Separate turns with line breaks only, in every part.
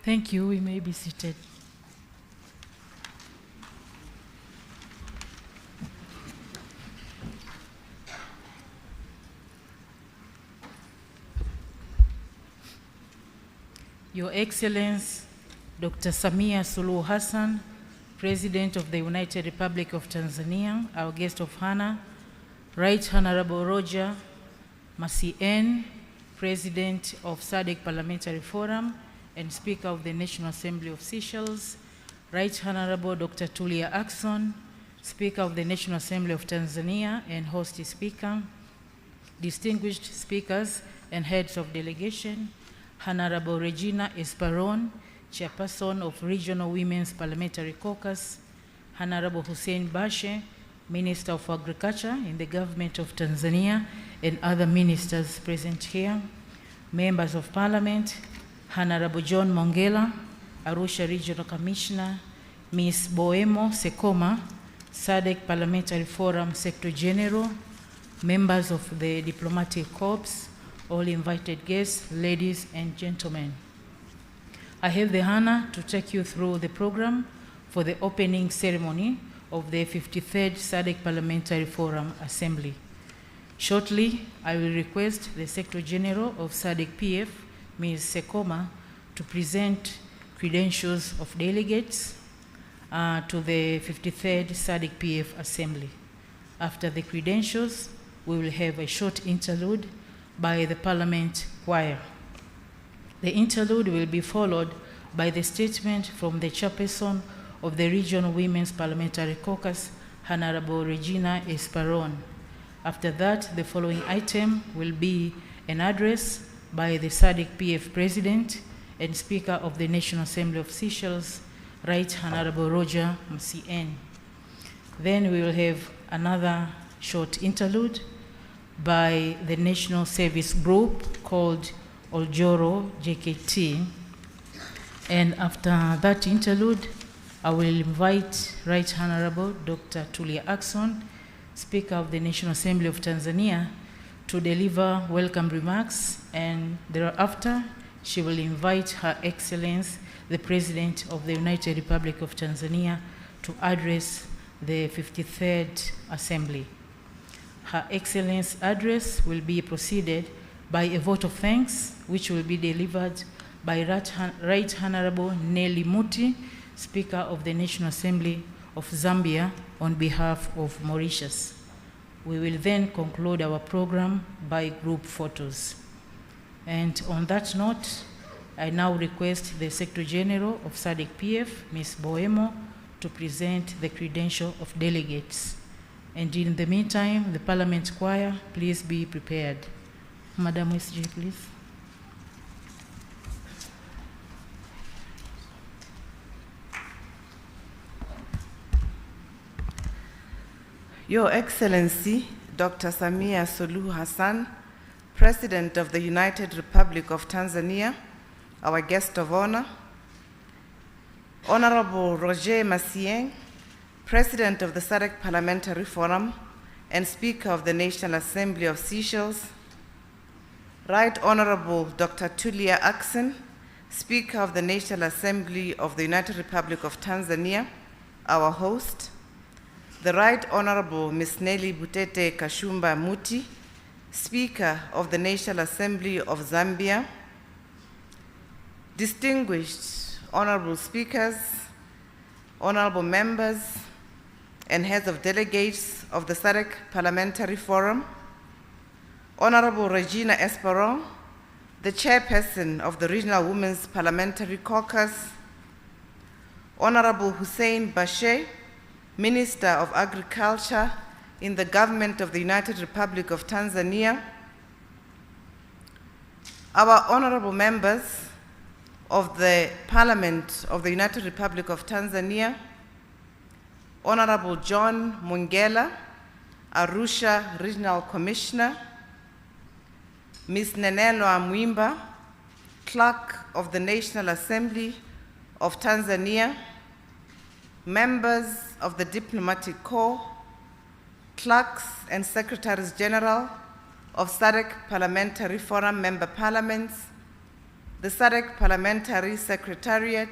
Thank you. We may be seated. Your Excellency, Dr. Samia Suluhu Hassan, President of the United Republic of Tanzania, our guest of honor, Right Honorable Roger Macien, President of Sadc Parliamentary Forum and Speaker of the National Assembly of Seychelles, Right Honorable Dr. Tulia Ackson, Speaker of the National Assembly of Tanzania and host speaker, distinguished speakers and heads of delegation, Honorable Regina Esperon, Chairperson of Regional Women's Parliamentary Caucus, Honorable Hussein Bashe, Minister of Agriculture in the Government of Tanzania, and other ministers present here, Members of Parliament, Honorable John Mongela, Arusha Regional Commissioner, Ms. Boemo Sekoma, Sadc Parliamentary Forum Secretary General, members of the Diplomatic Corps, all invited guests, ladies and gentlemen. I have the honor to take you through the program for the opening ceremony of the 53rd Sadc Parliamentary Forum Assembly. Shortly, I will request the Secretary General of Sadc PF, Ms. Sekoma, to present credentials of delegates to the 53rd Sadc PF Assembly. After the credentials, we will have a short interlude by the Parliament Choir. The interlude will be followed by the statement from the Chairperson of the Regional Women's Parliamentary Caucus, Honorable Regina Esperon. After that, the following item will be an address by the Sadc PF President and Speaker of the National Assembly of Seychelles, Right Honorable Roger Macien. Then we will have another short interlude by the National Service Group called Oljoro JKT. And after that interlude, I will invite Right Honorable Dr. Tulia Ackson, Speaker of the National Assembly of Tanzania, to deliver welcome remarks, and thereafter she will invite Her Excellency, the President of the United Republic of Tanzania, to address the 53rd Assembly. Her Excellency's address will be preceded by a vote of thanks, which will be delivered by Right Honorable Nelly Muti, Speaker of the National Assembly of Zambia, on behalf of Mauritius. We will then conclude our program by group photos. And on that note, I now request the Secretary General of Sadc PF, Ms. Boemo, to present the credential of delegates. And in the meantime, the Parliament Choir, please be prepared. Madam SG, please.
Your Excellency, Dr. Samia Suluhu Hassan, President of the United Republic of Tanzania, our guest of honor, Honorable Roger Macien, President of the Sadc Parliamentary Forum and Speaker of the National Assembly of Seychelles, Right Honorable Dr. Tulia Ackson, Speaker of the National Assembly of the United Republic of Tanzania, our host, the Right Honorable Ms. Nelly Butete Kashumba Muti, Speaker of the National Assembly of Zambia, distinguished honorable speakers, honorable members, and heads of delegates of the Sadc Parliamentary Forum, Honorable Regina Esperon, the Chairperson of the Regional Women's Parliamentary Caucus, Honorable Hussein Bashe, Minister of Agriculture in the Government of the United Republic of Tanzania, our honorable members of the Parliament of the United Republic of Tanzania, Honorable John Mongela, Arusha Regional Commissioner, Ms. Nenelo Amwimba, Clerk of the National Assembly of Tanzania, members of the Diplomatic Corps, clerks and secretaries general of Sadc Parliamentary Forum member parliaments, the Sadc Parliamentary Secretariat,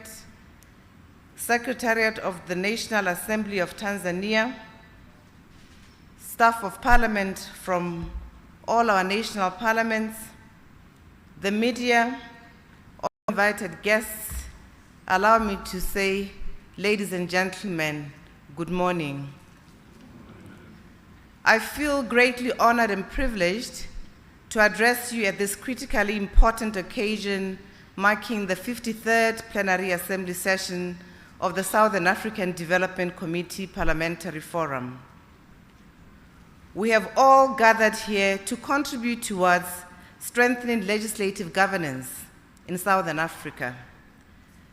Secretariat of the National Assembly of Tanzania, staff of Parliament from all our national parliaments, the media, all invited guests, allow me to say, ladies and gentlemen, good morning. I feel greatly honored and privileged to address you at this critically important occasion marking the 53rd Plenary Assembly Session of the Southern African Development Committee Parliamentary Forum. We have all gathered here to contribute towards strengthening legislative governance in Southern Africa.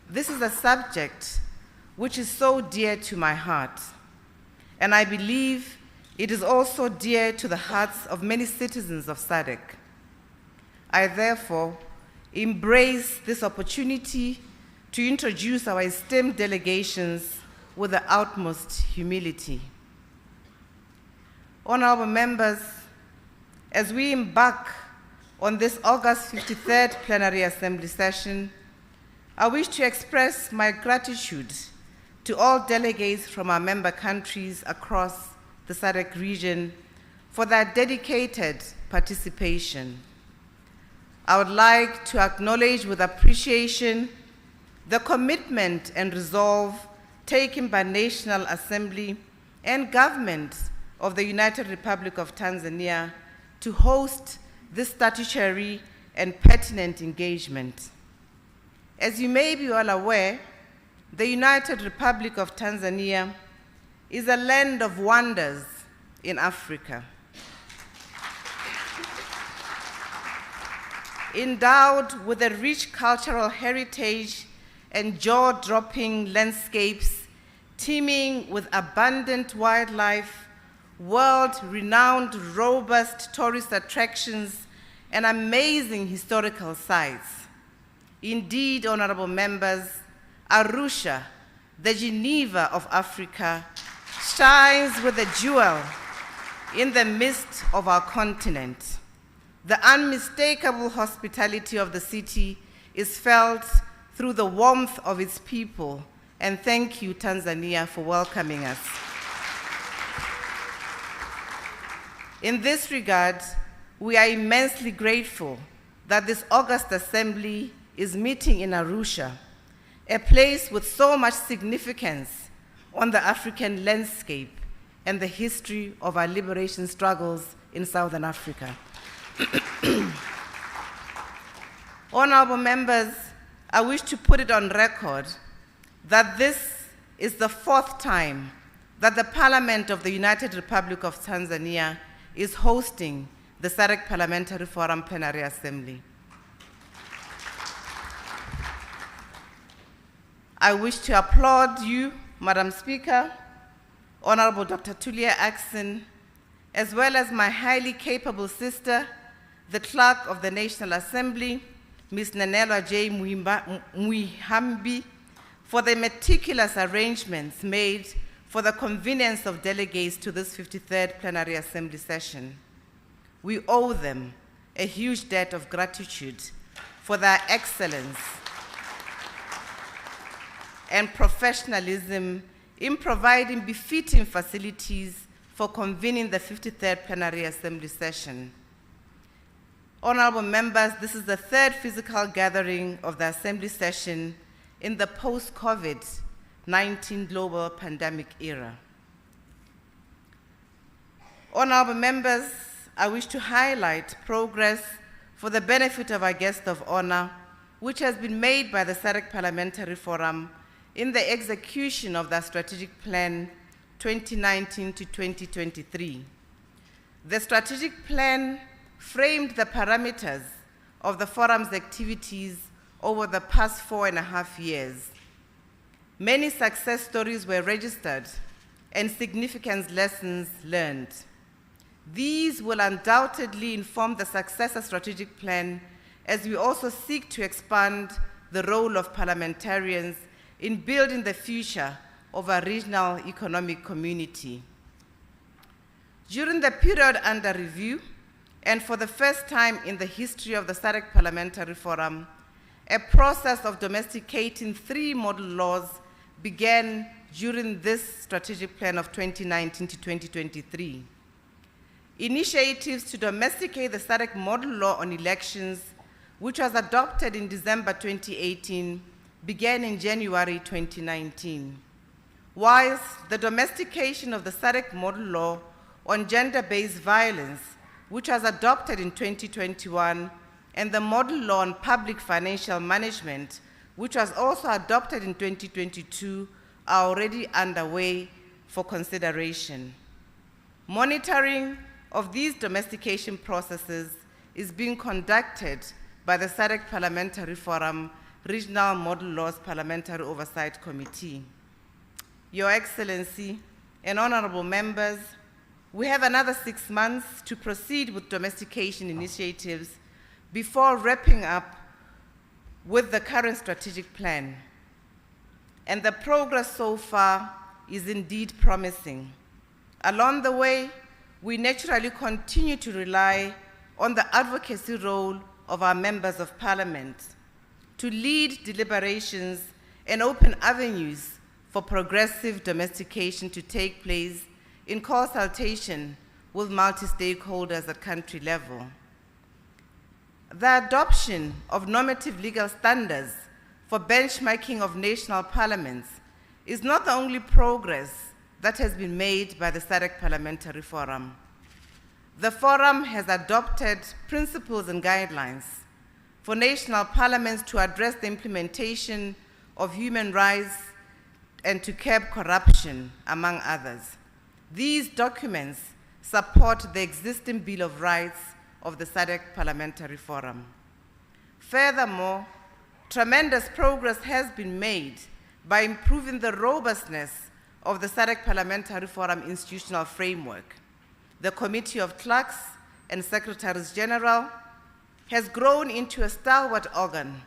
This is a subject which is so dear to my heart, and I believe it is also dear to the hearts of many citizens of SADC. I therefore embrace this opportunity to introduce our esteemed delegations with the utmost humility. Honorable members, as we embark on this August 53rd Plenary Assembly Session, I wish to express my gratitude to all delegates from our member countries across the SADC region for their dedicated participation. I would like to acknowledge with appreciation the commitment and resolve taken by National Assembly and government of the United Republic of Tanzania to host this statutory and pertinent engagement. As you may be all aware, the United Republic of Tanzania is a land of wonders in Africa. Endowed with a rich cultural heritage and jaw-dropping landscapes, teeming with abundant wildlife, world-renowned robust tourist attractions, and amazing historical sites. Indeed, honorable members, Arusha, the Geneva of Africa, shines with a jewel in the midst of our continent. The unmistakable hospitality of the city is felt through the warmth of its people, and thank you, Tanzania, for welcoming us. In this regard, we are immensely grateful that this August Assembly is meeting in Arusha, a place with so much significance on the African landscape and the history of our liberation struggles in Southern Africa. Honorable members, I wish to put it on record that this is the fourth time that the Parliament of the United Republic of Tanzania is hosting the SADC Parliamentary Forum Plenary Assembly. I wish to applaud you, Madam Speaker, Honorable Dr. Tulia Ackson, as well as my highly capable sister, the Clerk of the National Assembly, Ms. Nanelwa J. Muihambi, for the meticulous arrangements made for the convenience of delegates to this 53rd Plenary Assembly session. We owe them a huge debt of gratitude for their excellence and professionalism in providing befitting facilities for convening the 53rd Plenary Assembly session. Honorable members, this is the third physical gathering of the Assembly session in the post-COVID-19 global pandemic era. Honorable members, I wish to highlight progress for the benefit of our guest of honor, which has been made by the SADC Parliamentary Forum in the execution of the Strategic Plan 2019 to 2023. The Strategic Plan framed the parameters of the forum's activities over the past 4.5 years. Many success stories were registered and significant lessons learned. These will undoubtedly inform the successor strategic plan as we also seek to expand the role of parliamentarians in building the future of our regional economic community. During the period under review, and for the first time in the history of the SADC Parliamentary Forum, a process of domesticating 3 model laws began during this strategic plan of 2019 to 2023. Initiatives to domesticate the Sadc model law on elections, which was adopted in December 2018, began in January 2019. Whilst the domestication of the Sadc model law on gender-based violence, which was adopted in 2021, and the model law on public financial management, which was also adopted in 2022, are already underway for consideration. Monitoring of these domestication processes is being conducted by the Sadc Parliamentary Forum Regional Model Laws Parliamentary Oversight Committee. Your Excellency and honorable members, we have another 6 months to proceed with domestication initiatives before wrapping up with the current strategic plan. And the progress so far is indeed promising. Along the way, we naturally continue to rely on the advocacy role of our members of parliament to lead deliberations and open avenues for progressive domestication to take place in consultation with multi-stakeholders at country level. The adoption of normative legal standards for benchmarking of national parliaments is not the only progress that has been made by the Sadc Parliamentary Forum. The Forum has adopted principles and guidelines for national parliaments to address the implementation of human rights and to curb corruption, among others. These documents support the existing Bill of Rights of the Sadc Parliamentary Forum. Furthermore, tremendous progress has been made by improving the robustness of the Sadc Parliamentary Forum institutional framework. The Committee of Clerks and Secretaries General has grown into a stalwart organ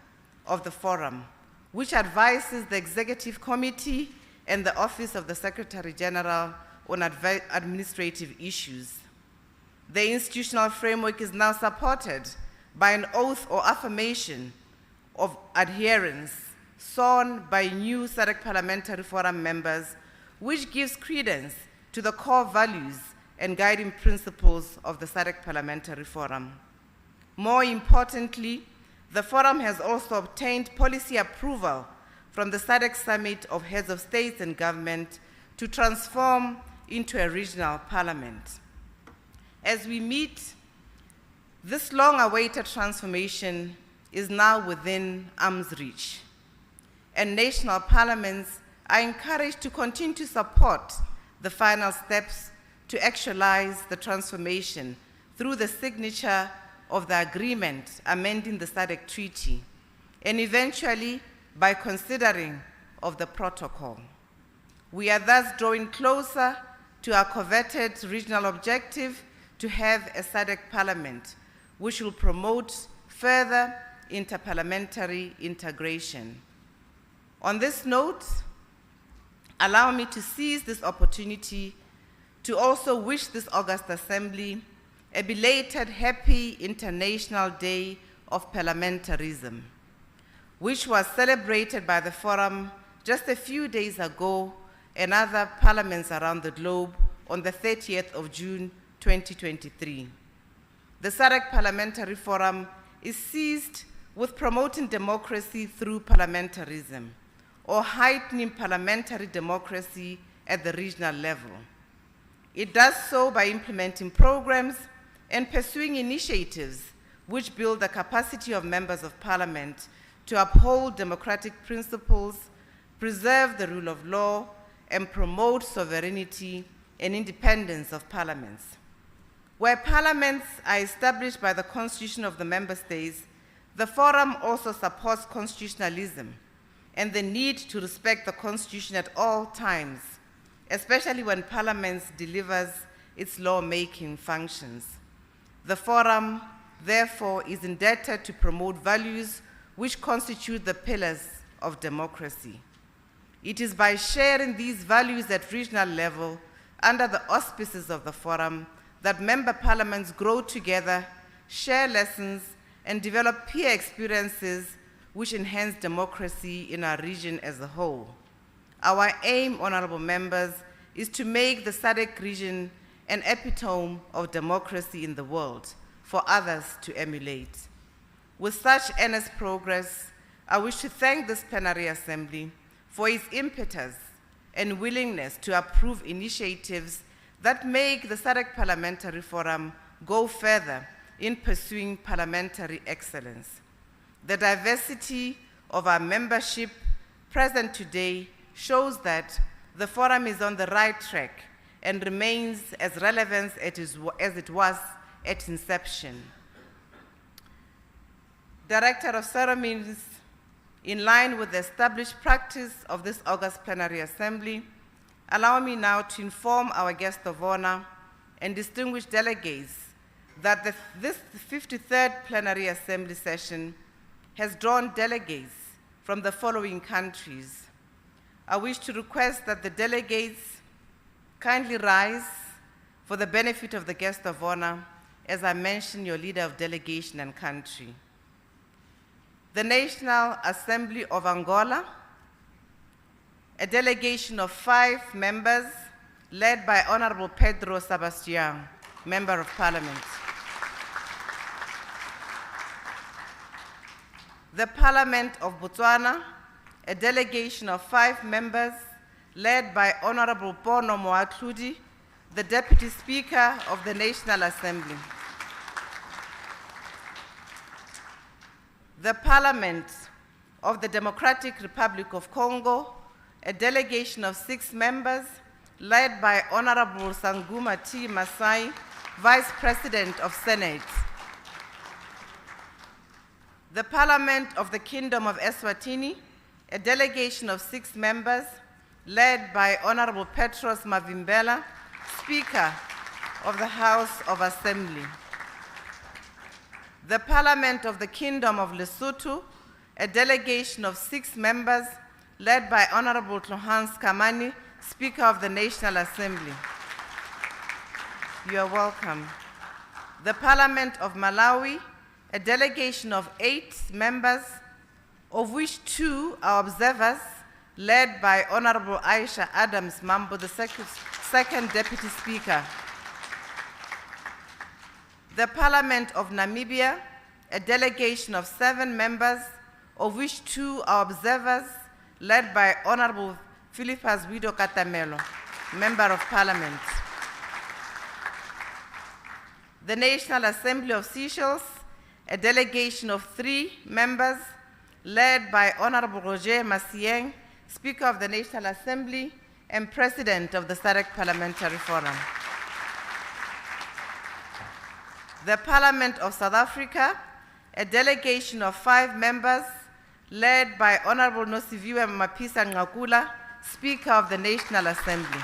of the Forum, which advises the Executive Committee and the Office of the Secretary General on administrative issues. The institutional framework is now supported by an oath or affirmation of adherence sworn by new Sadc Parliamentary Forum members, which gives credence to the core values and guiding principles of the Sadc Parliamentary Forum. More importantly, the Forum has also obtained policy approval from the Sadc Summit of Heads of States and Government to transform into a regional parliament. As we meet, this long-awaited transformation is now within arm's reach, and national parliaments are encouraged to continue to support the final steps to actualize the transformation through the signature of the agreement amending the Sadc Treaty, and eventually by considering of the protocol. We are thus drawing closer to our coveted regional objective to have a Sadc Parliament, which will promote further interparliamentary integration. On this note, allow me to seize this opportunity to also wish this August Assembly a belated Happy International Day of Parliamentarism, which was celebrated by the Forum just a few days ago and other parliaments around the globe on the 30th of June 2023. The Sadc Parliamentary Forum is seized with promoting democracy through parliamentarism, or heightening parliamentary democracy at the regional level. It does so by implementing programs and pursuing initiatives which build the capacity of members of parliament to uphold democratic principles, preserve the rule of law, and promote sovereignty and independence of parliaments. Where parliaments are established by the constitution of the member states, the Forum also supports constitutionalism and the need to respect the constitution at all times, especially when parliament delivers its lawmaking functions. The Forum, therefore, is indebted to promote values which constitute the pillars of democracy. It is by sharing these values at regional level under the auspices of the Forum that member parliaments grow together, share lessons, and develop peer experiences which enhance democracy in our region as a whole. Our aim, honorable members, is to make the SADC region an epitome of democracy in the world for others to emulate. With such earnest progress, I wish to thank this plenary assembly for its impetus and willingness to approve initiatives that make the SADC Parliamentary Forum go further in pursuing parliamentary excellence. The diversity of our membership present today shows that the forum is on the right track and remains as relevant as it was at inception. Director of Ceremonies, in line with the established practice of this August Plenary Assembly, allow me now to inform our guest of honor and distinguished delegates that this 53rd Plenary Assembly session has drawn delegates from the following countries. I wish to request that the delegates kindly rise for the benefit of the guest of honor as I mention your leader of delegation and country. The National Assembly of Angola, a delegation of 5 members led by Honorable Pedro Sebastian, Member of Parliament. The Parliament of Botswana, a delegation of 5 members led by Honorable Pono Moatludi, the Deputy Speaker of the National Assembly. The Parliament of the Democratic Republic of Congo, a delegation of 6 members led by Honorable Sanguma T. Masai, Vice President of Senate. The Parliament of the Kingdom of Eswatini, a delegation of 6 members led by Honorable Petros Mavimbela, Speaker of the House of Assembly. The Parliament of the Kingdom of Lesotho, a delegation of 6 members led by Honorable Tlohans Kamani, Speaker of the National Assembly. You are welcome. The Parliament of Malawi, a delegation of 8 members, of which 2 are observers, led by Honorable Aisha Adams Mambo, the second Deputy Speaker. The Parliament of Namibia, a delegation of 7 members, of which 2 are observers, led by Honorable Philippus Wido Katamelo, Member of Parliament. The National Assembly of Seychelles, a delegation of 3 members, led by Honorable Roger Massieng, Speaker of the National Assembly and President of the SADC Parliamentary Forum. The Parliament of South Africa, a delegation of 5 members, led by Honorable Nosiviwe Mapisa Ngakula, Speaker of the National Assembly.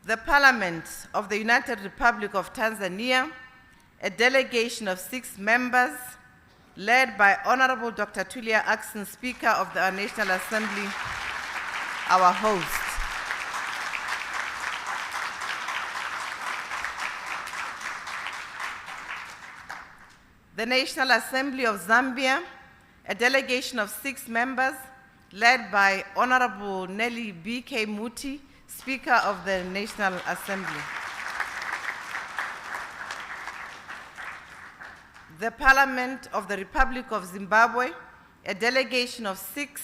The Parliament of the United Republic of Tanzania, a delegation of 6 members, led by Honorable Dr. Tulia Ackson, Speaker of the National Assembly, our host. The National Assembly of Zambia, a delegation of 6 members, led by Honorable Nelly B.K. Muti, Speaker of the National Assembly. The Parliament of the Republic of Zimbabwe, a delegation of 6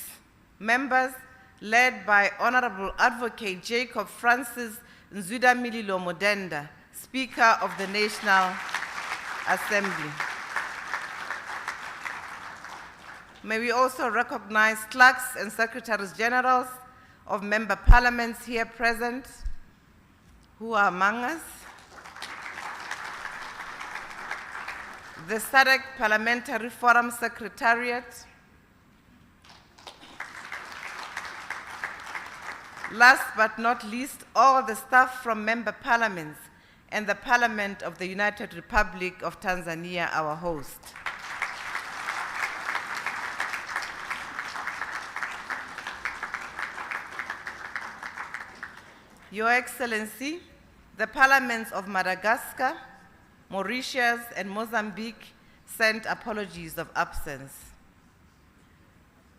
members, led by Honorable Advocate Jacob Francis Nzwida-Mililo Modenda, Speaker of the National Assembly. May we also recognize clerks and secretaries generals of member parliaments here present who are among us. The SADC Parliamentary Forum Secretariat, last but not least, all the staff from member parliaments and the Parliament of the United Republic of Tanzania, our host. Your Excellency, the parliaments of Madagascar, Mauritius, and Mozambique sent apologies of absence.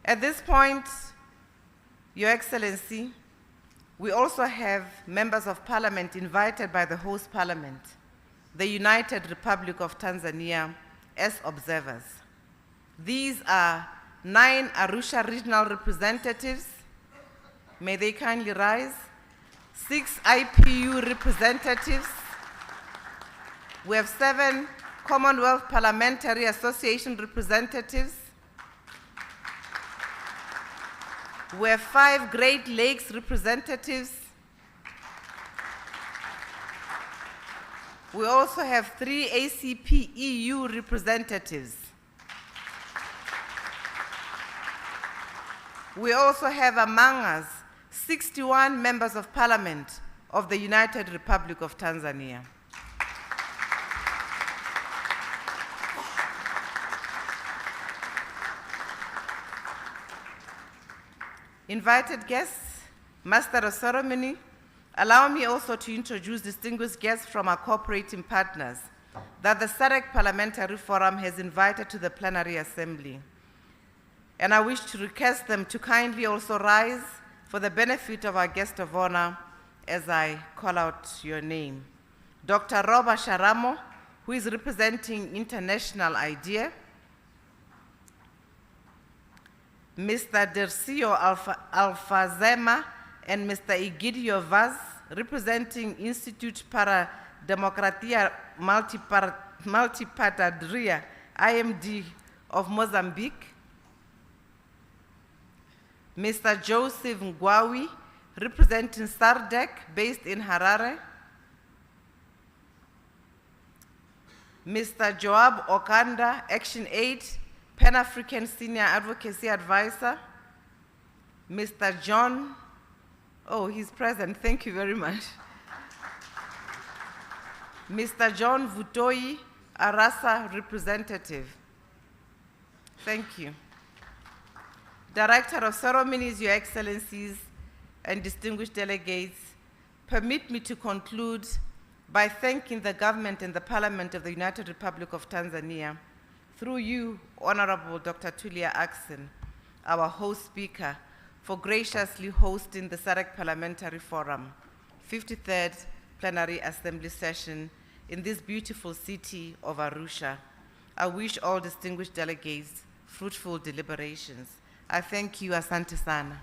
At this point, Your Excellency, we also have members of parliament invited by the host parliament, the United Republic of Tanzania, as observers. These are 9 Arusha regional representatives. May they kindly rise. 6 IPU representatives. We have 7 Commonwealth Parliamentary Association representatives. We have 5 Great Lakes representatives. We also have 3 ACP EU representatives. We also have among us 61 members of parliament of the United Republic of Tanzania. Invited guests, Master of Ceremony, allow me also to introduce distinguished guests from our cooperating partners that the Sadc Parliamentary Forum has invited to the plenary assembly. And I wish to request them to kindly also rise for the benefit of our guest of honor as I call out your name. Dr. Roba Sharamo, who is representing International IDEA. Mr. Dercio Alfazema and Mr. Egidio Vaz, representing Institute para Democracia Multipartidariya, IMD of Mozambique. Mr. Joseph Ngwawi, representing Sadc, based in Harare. Mr. Joab Okanda, Action Aid, Pan-African Senior Advocacy Advisor. Mr. John, oh, he's present, thank you very much. Mr. John Vutoi, Arasa representative. Thank you. Director of Ceremonies, Your Excellencies, and distinguished delegates, permit me to conclude by thanking the government and the Parliament of the United Republic of Tanzania, through you, Honorable Dr. Tulia Ackson, our host speaker, for graciously hosting the Sadc Parliamentary Forum, 53rd Plenary Assembly Session in this beautiful city of Arusha. I wish all distinguished delegates fruitful deliberations. I thank you, asante sana.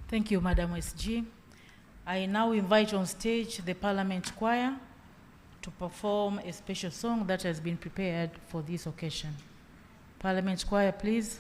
Thank you, Madam SG. I now invite on stage the Parliament Choir to perform a special song that has been prepared for this occasion. Parliament Choir, please.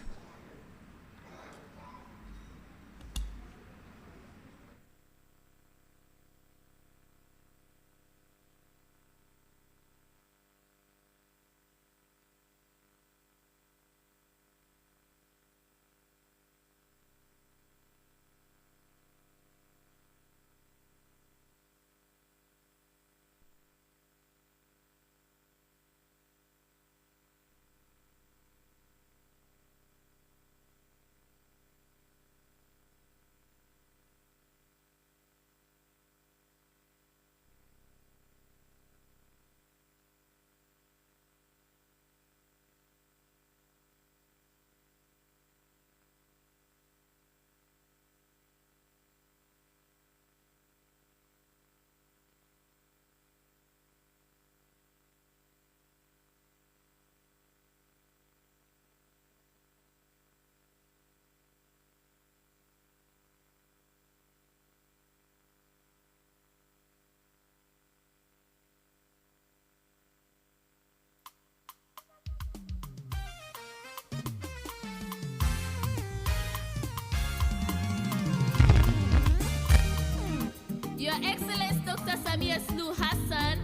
Your Excellency Dr. Samia Suluhu Hassan,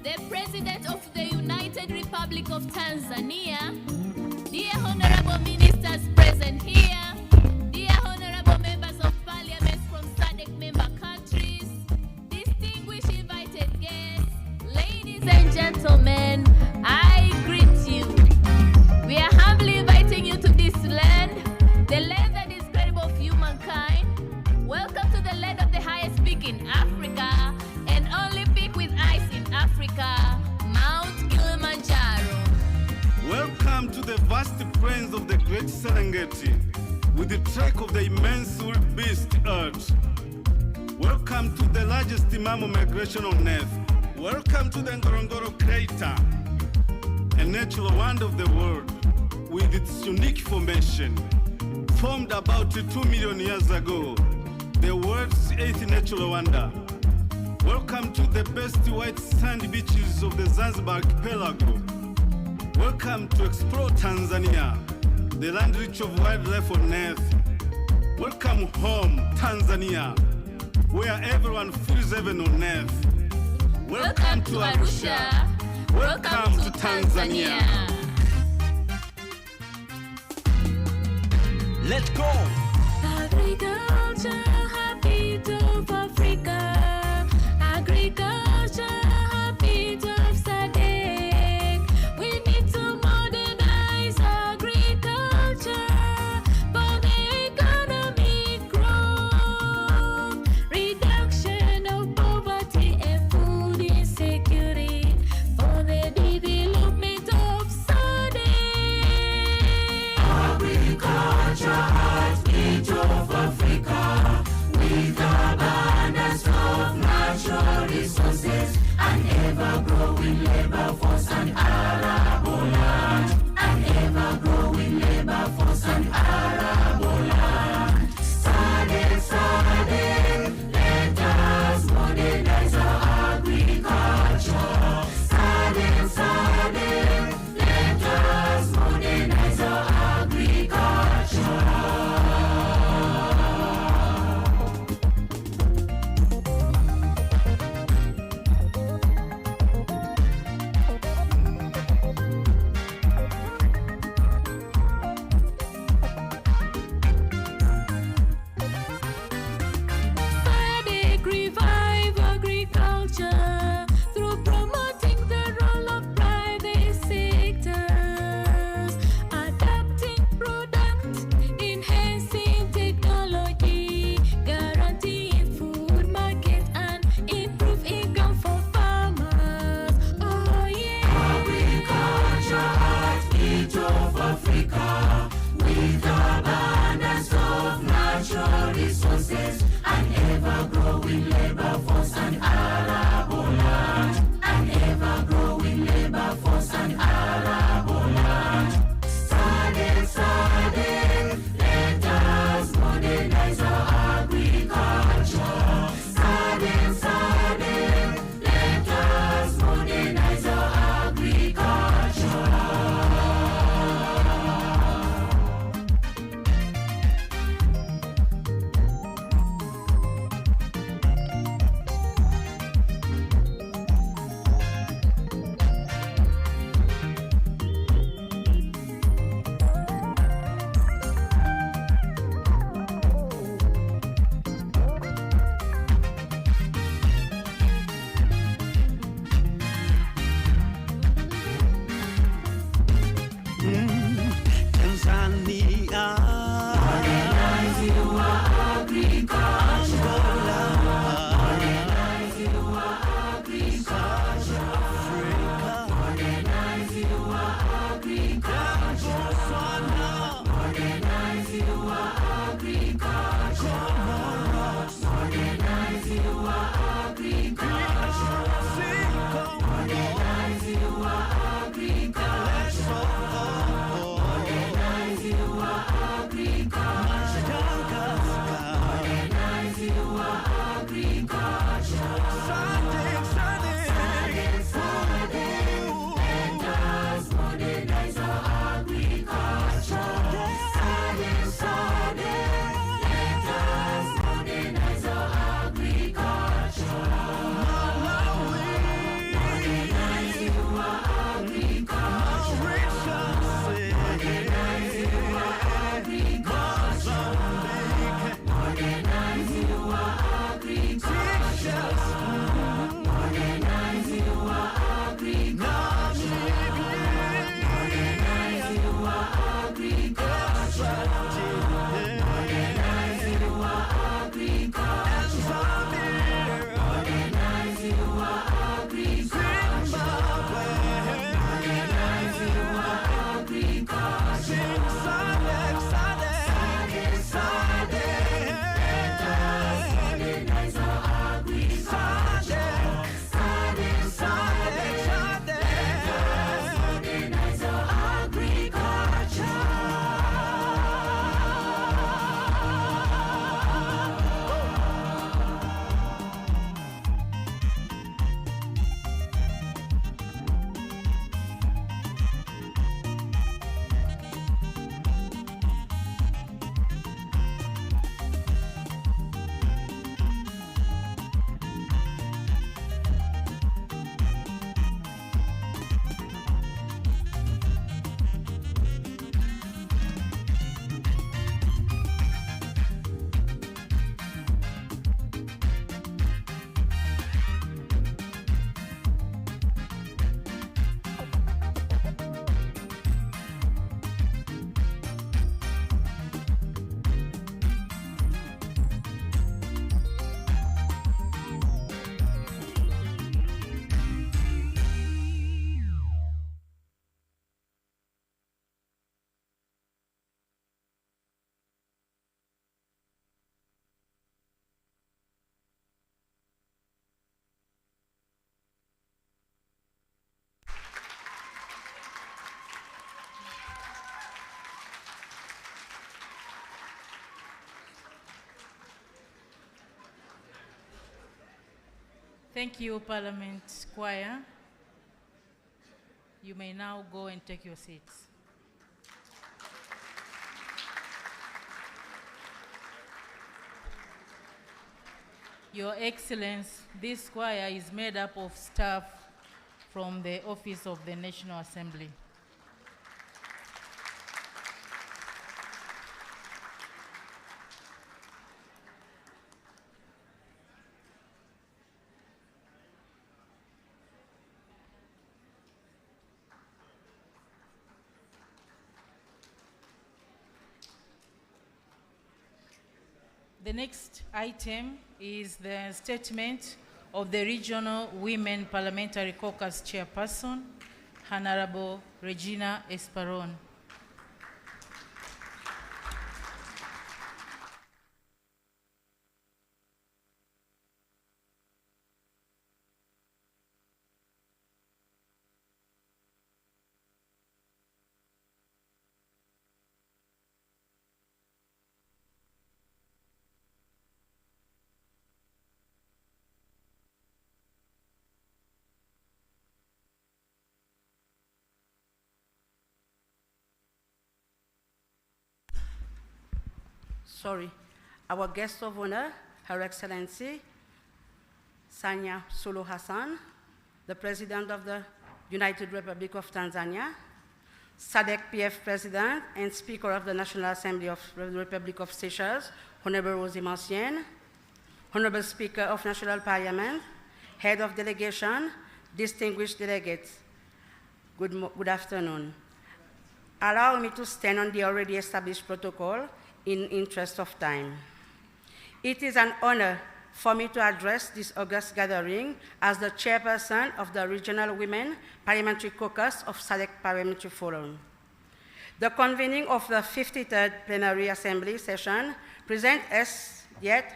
the President of the United Republic of Tanzania, dear Honorable Ministers present here, dear Honorable Members of Parliament from Sadc member countries, distinguished invited guests, ladies and gentlemen, I greet you. We are humbly inviting you to this land
Serengeti with the trek of the immense wildebeest earth. Welcome to the largest mammal migration on Earth. Welcome to the Ngorongoro Crater, a natural wonder of the world with its unique formation. Formed about 2 million years ago, the world's 8th natural wonder. Welcome to the best white sand beaches of the Zanzibar archipelago. Welcome to explore Tanzania, the land rich of wildlife on earth. Welcome home, Tanzania, where everyone feels heaven on earth.
Welcome to Arusha. Welcome to Tanzania.
Let's go!
Agriculture, habit of Africa. Agriculture, habit of Sadc. We need to modernize agriculture for the economic growth, reduction of poverty and food insecurity, for the development of Sadc. Agriculture, heartbeat of Africa, with abundance of natural resources, an ever-growing labor force and arable land, an ever-growing labor force and arable land. Sadc, Sadc, let us modernize our agriculture. Sadc, Sadc, let us modernize our agriculture.
Thank you, Parliament Choir. You may now go and take your seats. Your Excellence, this choir is made up of staff from the Office of the National Assembly. The next item is the statement of the Regional Women Parliamentary Caucus Chairperson, Honorable Regina Esperon.
Our guest of honor, Her Excellency Samia Suluhu Hassan, the President of the United Republic of Tanzania, Sadc PF President and Speaker of the National Assembly of the Republic of Seychelles, Honorable Rosie Mancien, Honorable Speaker of National Parliament, Head of Delegation, distinguished delegates, good afternoon. Allow me to stand on the already established protocol in interest of time. It is an honor for me to address this august gathering as the chairperson of the Regional Women Parliamentary Caucus of Sadc Parliamentary Forum. The convening of the 53rd Plenary Assembly session presents us yet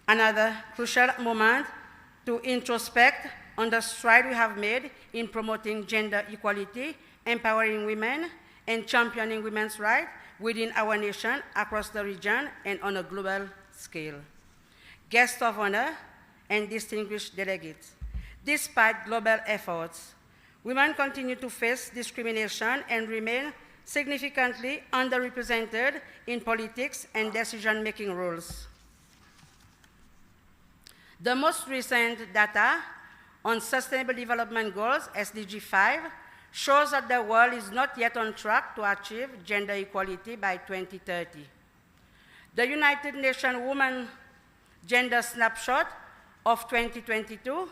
another crucial moment to introspect on the stride we have made in promoting gender equality, empowering women, and championing women's rights within our nation, across the region, and on a global scale. Guests of honor and distinguished delegates, despite global efforts, women continue to face discrimination and remain significantly underrepresented in politics and decision-making roles. The most recent data on Sustainable Development Goals, SDG 5, shows that the world is not yet on track to achieve gender equality by 2030. The United Nations Women Gender Snapshot of 2022,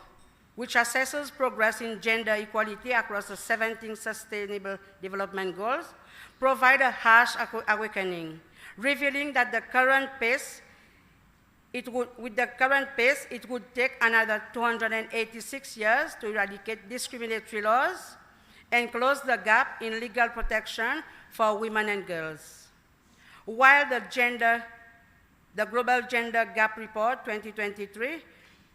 which assesses progress in gender equality across the 17 Sustainable Development Goals, provide a harsh awakening, revealing that with the current pace, it would take another 286 years to eradicate discriminatory laws and close the gap in legal protection for women and girls. While the Global Gender Gap Report 2023,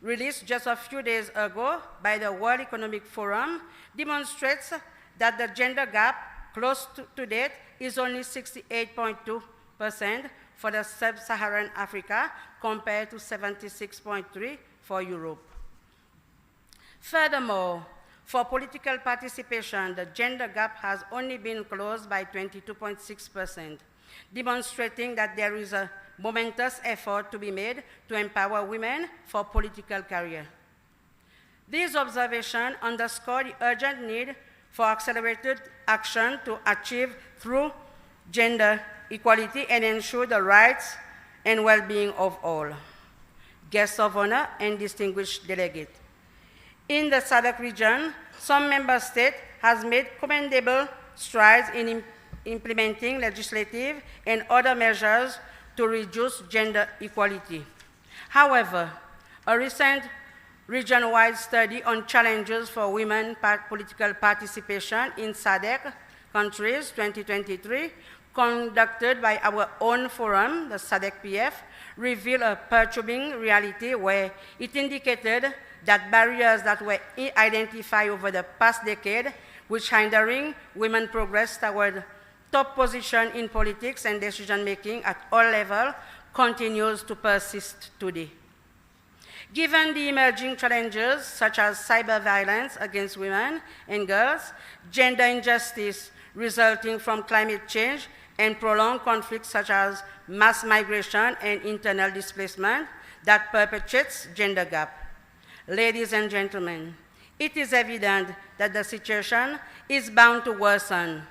released just a few days ago by the World Economic Forum, demonstrates that the gender gap close to date is only 68.2% for the sub-Saharan Africa compared to 76.3% for Europe. Furthermore, for political participation, the gender gap has only been closed by 22.6%, demonstrating that there is a momentous effort to be made to empower women for political career. These observations underscore the urgent need for accelerated action to achieve true gender equality and ensure the rights and well-being of all. Guests of honor and distinguished delegates. In the Sadc region, some member states have made commendable strides in implementing legislative and other measures to reduce gender equality. However, a recent region-wide study on challenges for women political participation in SADC countries 2023, conducted by our own forum, the Sadc PF, revealed a perturbing reality where it indicated that barriers that were identified over the past decade, which hindering women progress toward top position in politics and decision-making at all levels, continues to persist today. Given the emerging challenges such as cyber violence against women and girls, gender injustice resulting from climate change, and prolonged conflicts such as mass migration and internal displacement that perpetuates gender gap. Ladies and gentlemen, it is evident that the situation is bound to worsen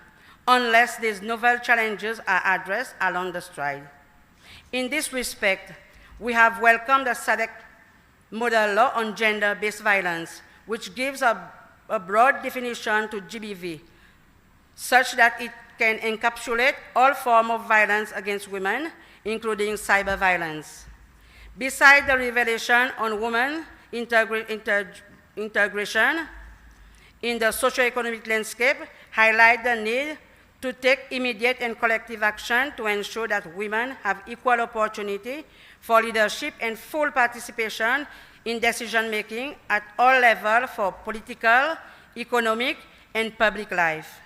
unless these novel challenges are addressed along the stride. In this respect, we have welcomed the Sadc model law on gender-based violence, which gives a broad definition to GBV, such that it can encapsulate all forms of violence against women, including cyber violence. Besides the revelation on women integration in the socio-economic landscape, highlight the need to take immediate and collective action to ensure that women have equal opportunity for leadership and full participation in decision-making at all levels for political, economic, and public life.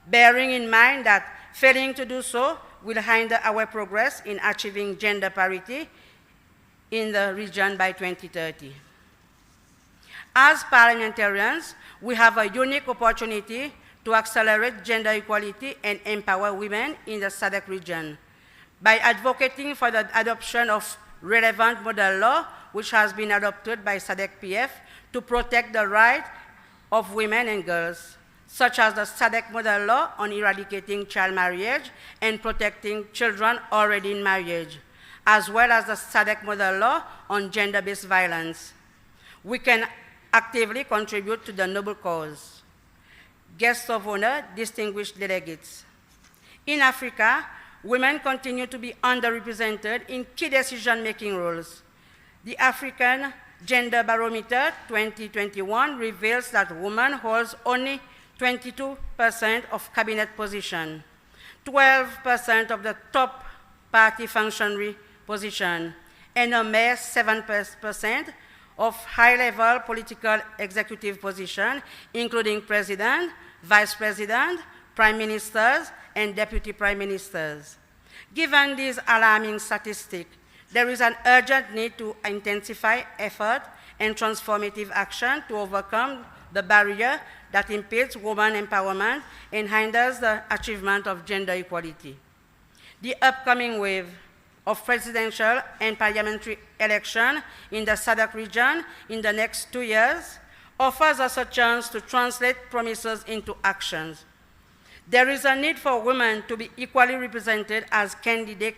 Bearing in mind that failing to do so will hinder our progress in achieving gender parity in the region by 2030. As parliamentarians, we have a unique opportunity to accelerate gender equality and empower women in the Sadc region by advocating for the adoption of relevant model law, which has been adopted by SADC-PF to protect the rights of women and girls, such as the SADC model law on eradicating child marriage and protecting children already in marriage, as well as the SADC model law on gender-based violence. We can actively contribute to the noble cause. Guests of honor, distinguished delegates. In Africa, women continue to be underrepresented in key decision-making roles. The African Gender Barometer 2021 reveals that women hold only 22% of cabinet positions, 12% of the top party functionary position, and a mere 7% of high-level political executive positions, including president, vice president, prime ministers, and deputy prime ministers. Given these alarming statistics, there is an urgent need to intensify effort and transformative action to overcome the barrier that impedes women empowerment and hinders the achievement of gender equality. The upcoming wave of presidential and parliamentary elections in the Sadc region in the next 2 years offers us a chance to translate promises into actions. There is a need for women to be equally represented as candidates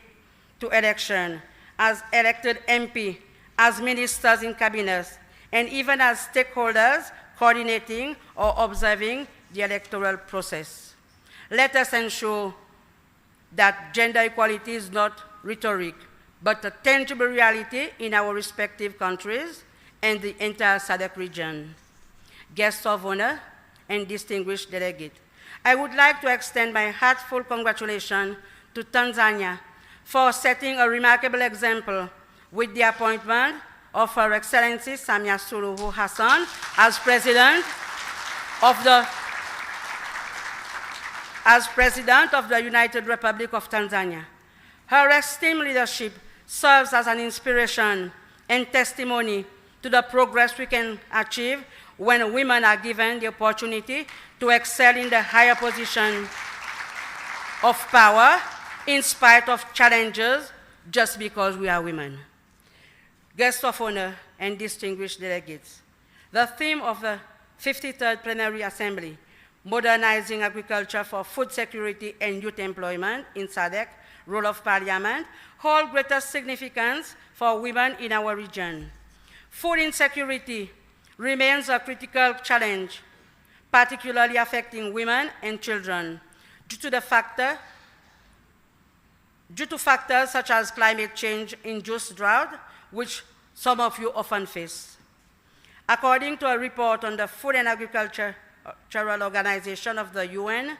to election, as elected MP, as ministers in cabinets, and even as stakeholders coordinating or observing the electoral process. Let us ensure that gender equality is not rhetoric, but a tangible reality in our respective countries and the entire SADC region. Guests of honor and distinguished delegates, I would like to extend my heartfelt congratulations to Tanzania for setting a remarkable example with the appointment of Her Excellency Samia Suluhu Hassan as President of the United Republic of Tanzania. Her esteemed leadership serves as an inspiration and testimony to the progress we can achieve when women are given the opportunity to excel in the higher position of power in spite of challenges just because we are women. Guests of honor and distinguished delegates, the theme of the 53rd Plenary Assembly, Modernizing Agriculture for Food Security and Youth Employment in SADC, Role of Parliament, hold greater significance for women in our region. Food insecurity remains a critical challenge, particularly affecting women and children, due to factors such as climate change-induced drought, which some of you often face. According to a report on the Food and Agricultural Organization of the UN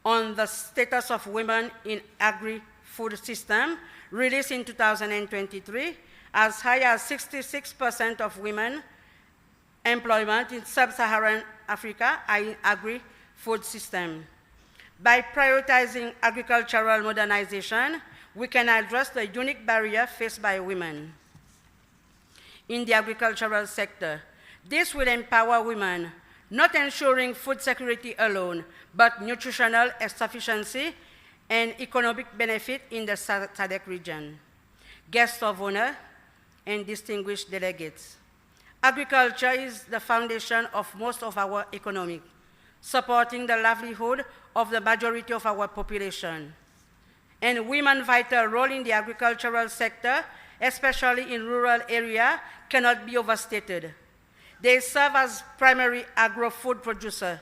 on the status of women in agri-food system, released in 2023, as high as 66% of women employment in sub-Saharan Africa are in agri-food system. By prioritizing agricultural modernization, we can address the unique barrier faced by women. in the agricultural sector. This will empower women, not ensuring food security alone, but nutritional sufficiency and economic benefit in the Sadc region. Guests of honor and distinguished delegates. Agriculture is the foundation of most of our economy, supporting the livelihood of the majority of our population. And women's vital role in the agricultural sector, especially in rural areas, cannot be overstated. They serve as primary agro-food producer,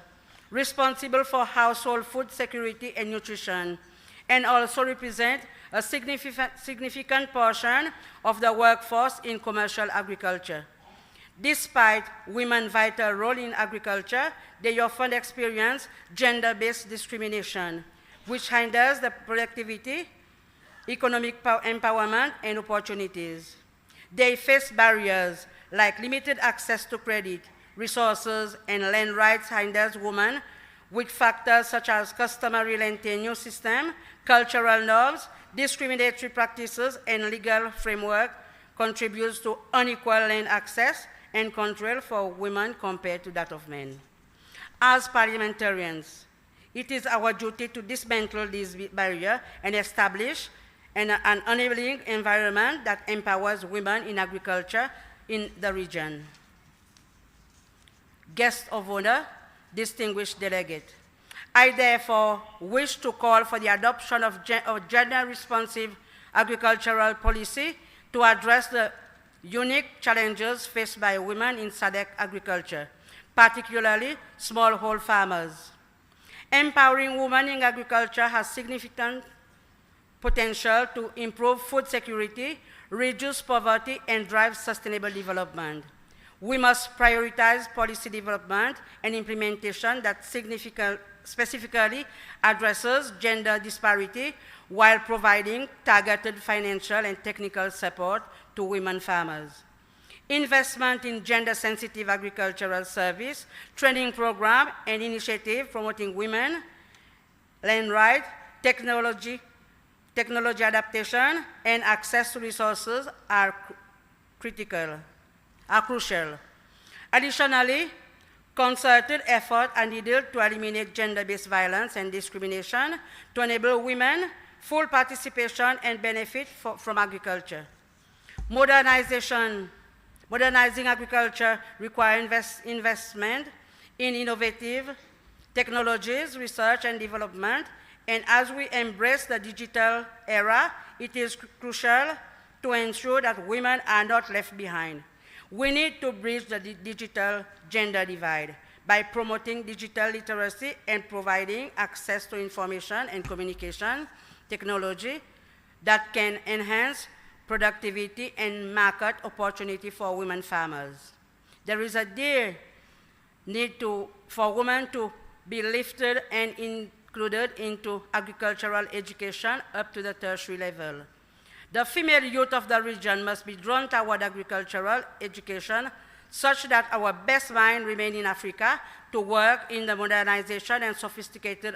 responsible for household food security and nutrition, and also represent a significant portion of the workforce in commercial agriculture. Despite women's vital role in agriculture, they often experience gender-based discrimination, which hinders the productivity, economic empowerment, and opportunities. They face barriers like limited access to credit, resources, and land rights hinders women with factors such as customary land tenure system, cultural norms, discriminatory practices, and legal framework contributes to unequal land access and control for women compared to that of men. As parliamentarians, it is our duty to dismantle these barriers and establish an enabling environment that empowers women in agriculture in the region. Guests of honor, distinguished delegate, I therefore wish to call for the adoption of gender-responsive agricultural policy to address the unique challenges faced by women in Sadc agriculture, particularly smallholder farmers. Empowering women in agriculture has significant potential to improve food security, reduce poverty, and drive sustainable development. We must prioritize policy development and implementation that specifically addresses gender disparity while providing targeted financial and technical support to women farmers. Investment in gender-sensitive agricultural service, training program, and initiative promoting women, land rights, technology adaptation, and access to resources are crucial. Additionally, concerted efforts are needed to eliminate gender-based violence and discrimination to enable women full participation and benefit from agriculture. Modernizing agriculture requires investment in innovative technologies, research and development, and as we embrace the digital era, it is crucial to ensure that women are not left behind. We need to bridge the digital gender divide by promoting digital literacy and providing access to information and communication technology that can enhance productivity and market opportunity for women farmers. There is a dear need for women to be lifted and included into agricultural education up to the tertiary level. The female youth of the region must be drawn toward agricultural education such that our best minds remain in Africa to work in the modernization and sophistication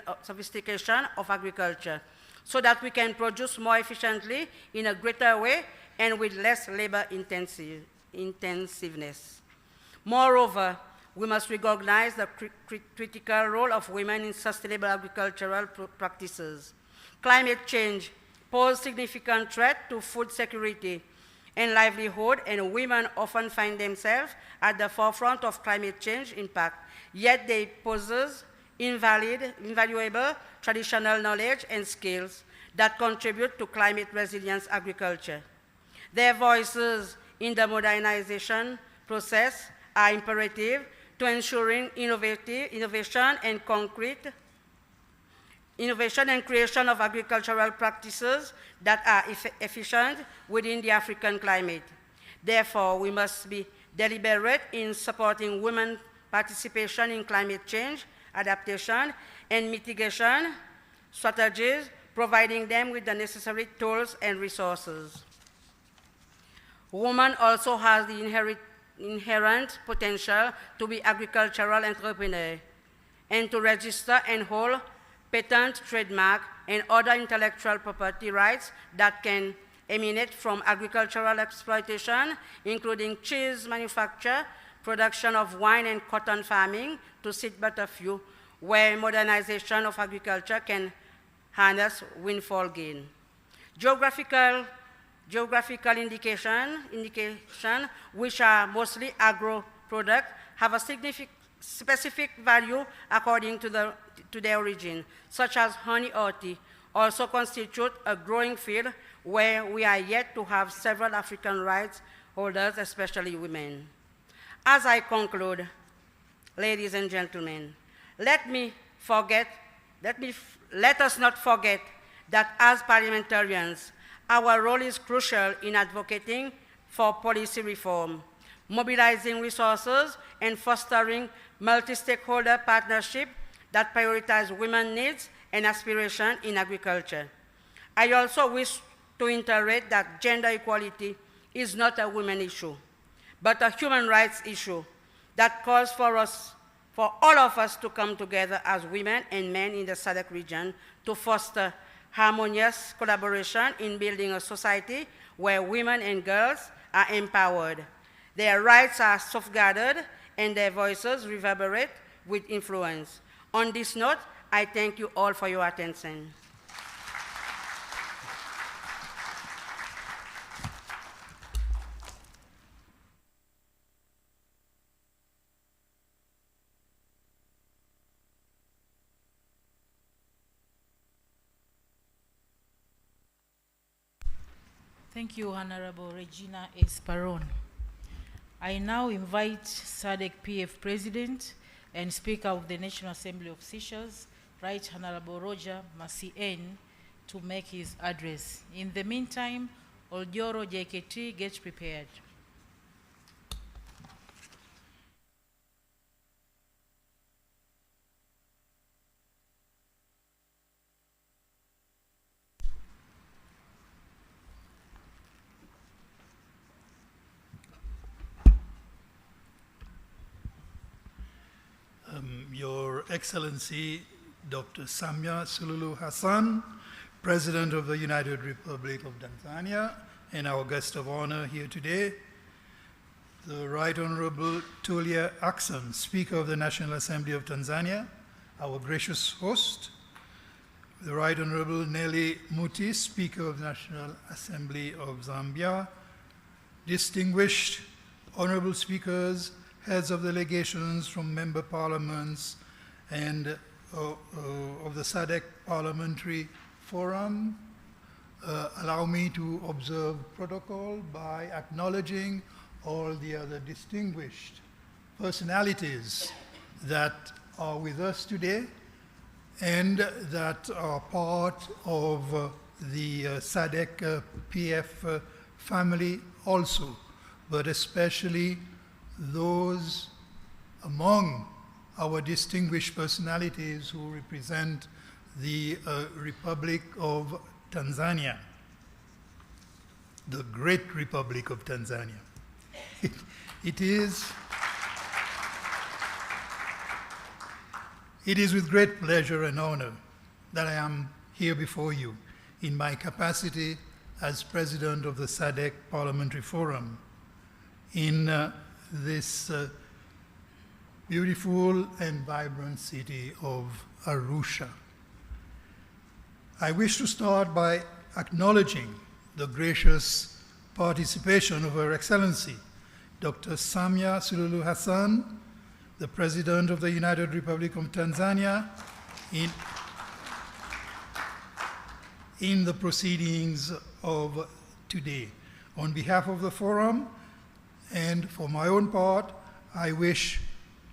of agriculture so that we can produce more efficiently in a greater way and with less labor intensiveness. Moreover, we must recognize the critical role of women in sustainable agricultural practices. Climate change poses significant threat to food security and livelihood, and women often find themselves at the forefront of climate change impact, yet they possess invaluable traditional knowledge and skills that contribute to climate resilience agriculture. Their voices in the modernization process are imperative to ensuring innovation and creation of agricultural practices that are efficient within the African climate. Therefore, we must be deliberate in supporting women's participation in climate change, adaptation, and mitigation strategies, providing them with the necessary tools and resources. Women also have the inherent potential to be agricultural entrepreneurs and to register and hold patent, trademark, and other intellectual property rights that can emanate from agricultural exploitation, including cheese manufacture, production of wine and cotton farming, to cite but a few, where modernization of agriculture can harness windfall gain. Geographical indication, which are mostly agro products, have a specific value according to their origin, such as honey or tea, also constitute a growing field where we are yet to have several African rights holders, especially women. As I conclude, ladies and gentlemen, let us not forget that as parliamentarians, our role is crucial in advocating for policy reform, mobilizing resources, and fostering multi-stakeholder partnership that prioritize women's needs and aspiration in agriculture. I also wish to reiterate that gender equality is not a women issue, but a human rights issue that calls for all of us to come together as women and men in the Sadc region to foster harmonious collaboration in building a society where women and girls are empowered, their rights are safeguarded, and their voices reverberate with influence. On this note, I thank you all for your attention.
Thank you, Honorable Regina Esparon. I now invite SADC PF President and Speaker of the National Assembly of Seychelles, Right Honorable Roger Macien, to make his address. In the meantime, Oldioro JKT gets prepared.
Your Excellency, Dr. Samia Suluhu Hassan, President of the United Republic of Tanzania, and our guest of honor here today, the Right Honorable Tulia Ackson, Speaker of the National Assembly of Tanzania, our gracious host, the Right Honorable Nelly Muti, Speaker of the National Assembly of Zambia, distinguished honorable speakers, heads of delegations from member parliaments and of the SADC Parliamentary Forum. Allow me to observe protocol by acknowledging all the other distinguished personalities that are with us today and that are part of the SADC PF family also, but especially those among our distinguished personalities who represent the Republic of Tanzania, the great Republic of Tanzania. It is with great pleasure and honor that I am here before you in my capacity as President of the SADC Parliamentary Forum in this beautiful and vibrant city of Arusha. I wish to start by acknowledging the gracious participation of Her Excellency, Dr. Samia Suluhu Hassan, the President of the United Republic of Tanzania, in the proceedings of today. On behalf of the Forum, and for my own part, I wish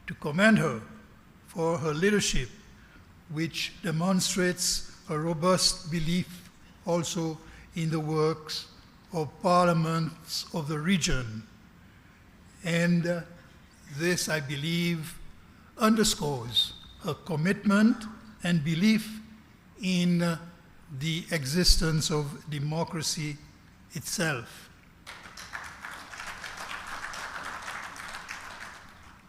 to commend her for her leadership, which demonstrates a robust belief also in the works of parliaments of the region. And this, I believe, underscores her commitment and belief in the existence of democracy itself.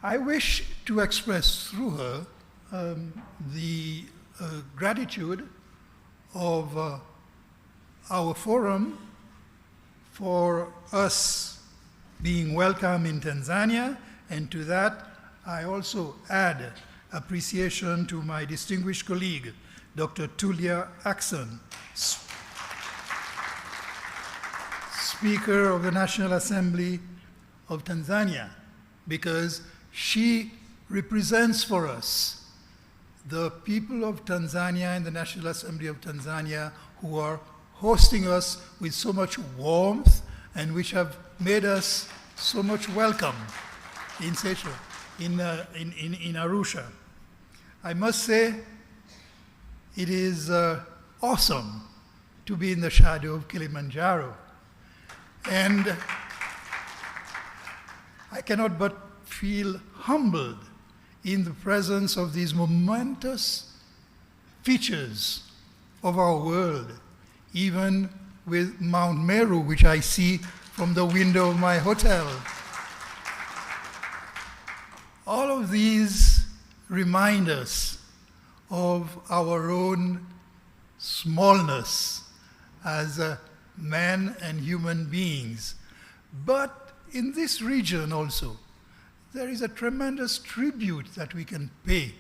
I wish to express through her the gratitude of our forum for us being welcome in Tanzania, and to that I also add appreciation to my distinguished colleague, Dr. Tulia Ackson, Speaker of the National Assembly of Tanzania, because she represents for us the people of Tanzania and the National Assembly of Tanzania, who are hosting us with so much warmth and which have made us so much welcome in Seychelles, in Arusha. I must say, it is awesome to be in the shadow of Kilimanjaro. And I cannot but feel humbled in the presence of these momentous features of our world, even with Mount Meru, which I see from the window of my hotel. All of these remind us of our own smallness as men and human beings. But in this region also, there is a tremendous tribute that we can pay,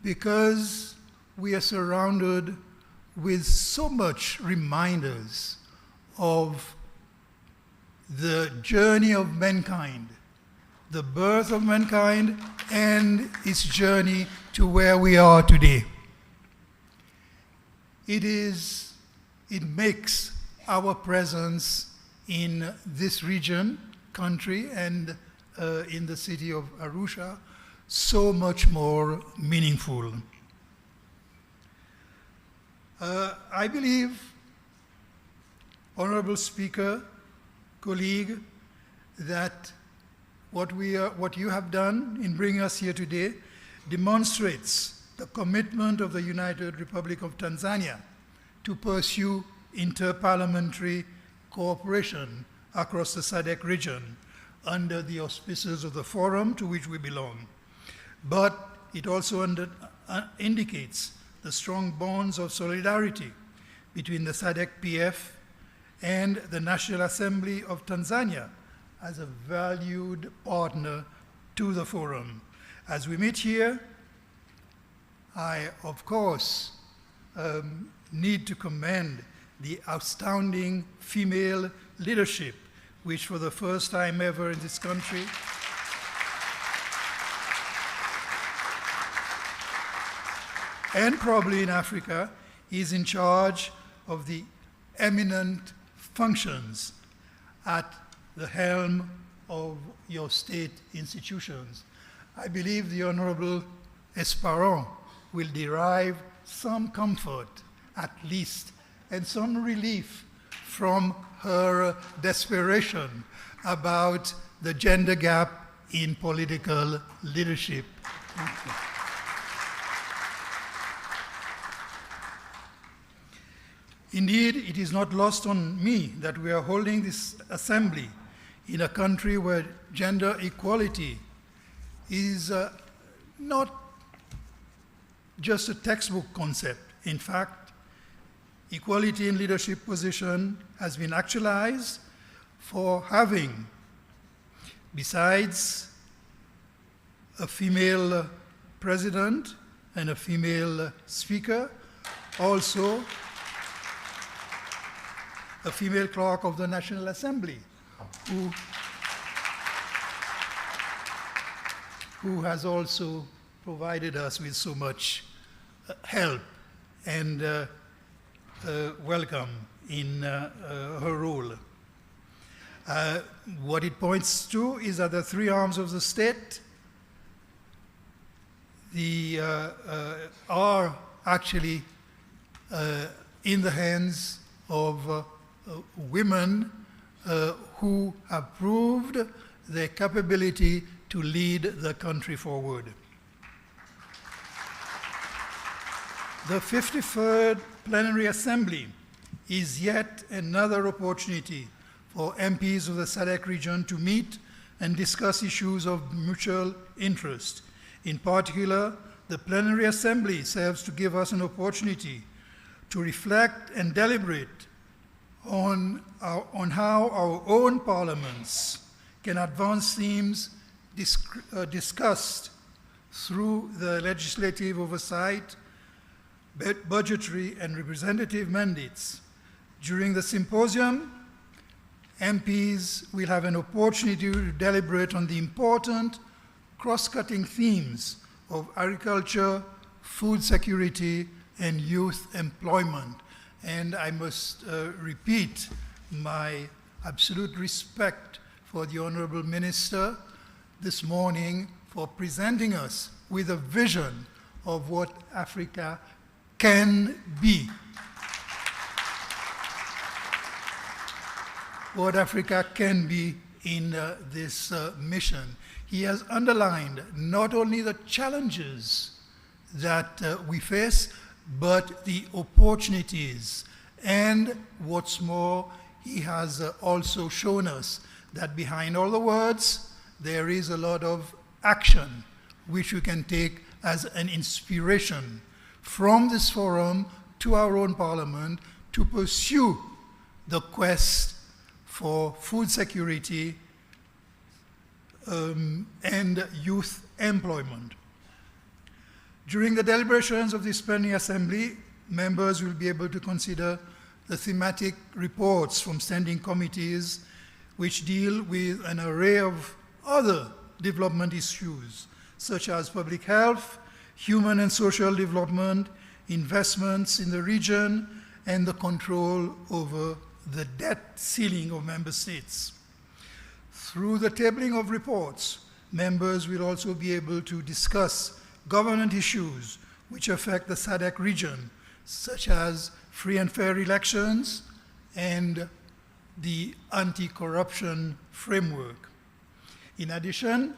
because we are surrounded with so much reminders of the journey of mankind, the birth of mankind, and its journey to where we are today. It makes our presence in this region, country, and in the city of Arusha so much more meaningful. I believe, Honorable Speaker, colleague, that what you have done in bringing us here today demonstrates the commitment of the United Republic of Tanzania to pursue interparliamentary cooperation across the Sadc region under the auspices of the forum to which we belong. But it also indicates the strong bonds of solidarity between the Sadc PF and the National Assembly of Tanzania as a valued partner to the forum. As we meet here, I, of course, need to commend the outstanding female leadership, which for the first time ever in this country and probably in Africa is in charge of the eminent functions at the helm of your state institutions. I believe the Honorable Esperon will derive some comfort, at least, and some relief from her desperation about the gender gap in political leadership. Thank you. Indeed, it is not lost on me that we are holding this assembly in a country where gender equality is not just a textbook concept. In fact, equality in leadership position has been actualized for having, besides a female president and a female speaker, also a female clerk of the National Assembly, who has also provided us with so much help and welcome in her role. What it points to is that the three arms of the state are actually in the hands of women who have proved their capability to lead the country forward. The 53rd Plenary Assembly is yet another opportunity for MPs of the Sadc region to meet and discuss issues of mutual interest. In particular, the Plenary Assembly serves to give us an opportunity to reflect and deliberate on how our own parliaments can advance themes discussed through the legislative oversight, budgetary and representative mandates. During the symposium, MPs will have an opportunity to deliberate on the important cross-cutting themes of agriculture, food security, and youth employment. And I must repeat my absolute respect for the Honorable Minister this morning for presenting us with a vision of what Africa can be. What Africa can be in this mission. He has underlined not only the challenges that we face, but the opportunities. And what's more, he has also shown us that behind all the words, there is a lot of action which we can take as an inspiration from this forum to our own parliament to pursue the quest for food security and youth employment. During the deliberations of this plenary assembly, members will be able to consider the thematic reports from standing committees which deal with an array of other development issues, such as public health, human and social development, investments in the region, and the control over the debt ceiling of member states. Through the tabling of reports, members will also be able to discuss governance issues which affect the Sadc region, such as free and fair elections and the anti-corruption framework. In addition,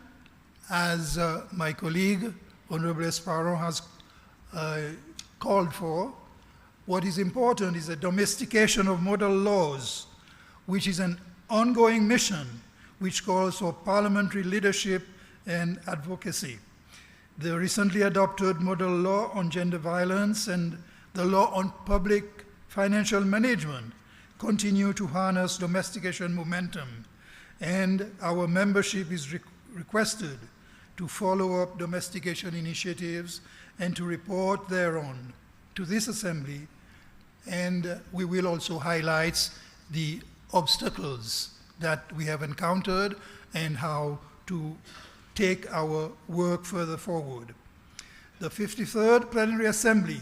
as my colleague, Honorable Esparon, has called for, what is important is the domestication of model laws, which is an ongoing mission which calls for parliamentary leadership and advocacy. The recently adopted model law on gender violence and the law on public financial management continue to harness domestication momentum, and our membership is requested to follow up domestication initiatives and to report thereon to this assembly, and we will also highlight the obstacles that we have encountered and how to take our work further forward. The 53rd Plenary Assembly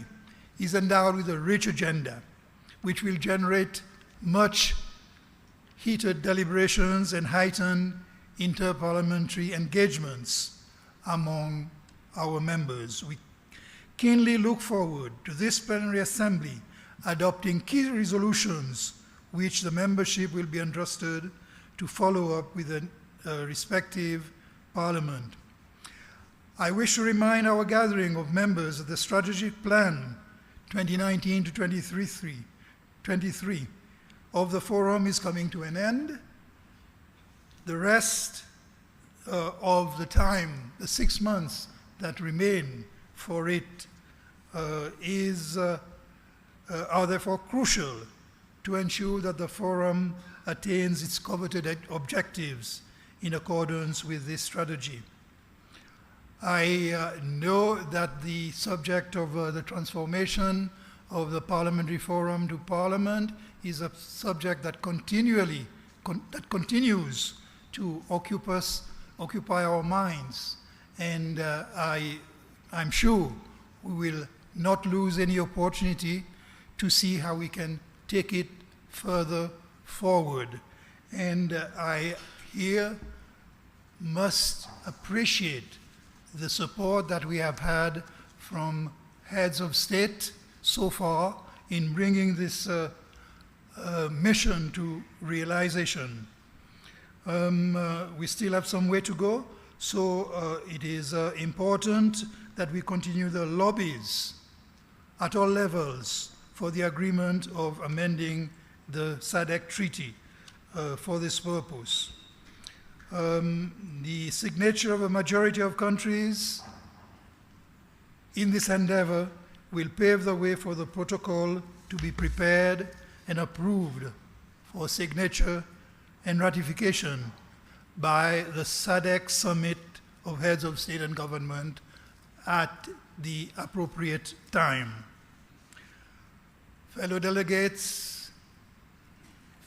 is endowed with a rich agenda, which will generate much heated deliberations and heightened interparliamentary engagements among our members. We keenly look forward to this Plenary Assembly adopting key resolutions which the membership will be entrusted to follow up with a respective parliament. I wish to remind our gathering of members that the strategic plan 2019 to 23 of the forum is coming to an end. The rest of the time, the 6 months that remain for it, are therefore crucial to ensure that the forum attains its coveted objectives in accordance with this strategy. I know that the subject of the transformation of the Parliamentary Forum to Parliament is a subject that continues to occupy our minds, and I'm sure we will not lose any opportunity to see how we can take it further forward. And I here must appreciate the support that we have had from heads of state so far in bringing this mission to realization. We still have some way to go, so it is important that we continue the lobbies at all levels for the agreement of amending the Sadc Treaty for this purpose. The signature of a majority of countries in this endeavor will pave the way for the protocol to be prepared and approved for signature and ratification by the Sadc Summit of Heads of State and Government at the appropriate time. Fellow delegates,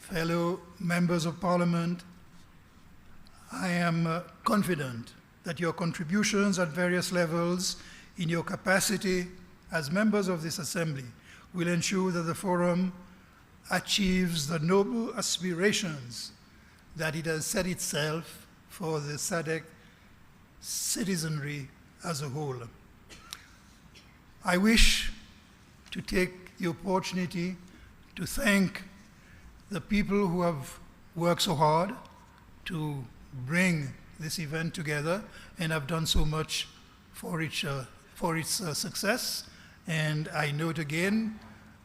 fellow members of Parliament, I am confident that your contributions at various levels in your capacity as members of this Assembly will ensure that the Forum achieves the noble aspirations that it has set itself for the Sadc citizenry as a whole. I wish to take the opportunity to thank the people who have worked so hard to bring this event together and have done so much for its success. And I note again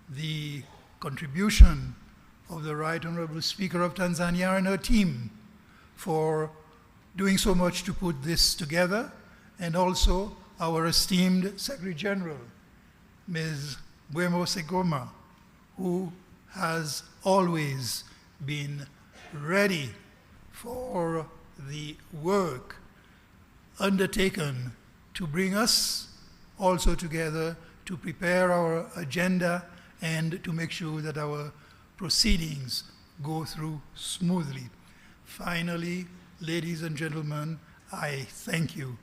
the contribution of the Right Honorable Speaker of Tanzania and her team for doing so much to put this together, and also our esteemed Secretary General, Ms. Buemo Segoma, who has always been ready for the work undertaken to bring us also together to prepare our agenda and to make sure that our proceedings go through smoothly. Finally, ladies and gentlemen, I thank you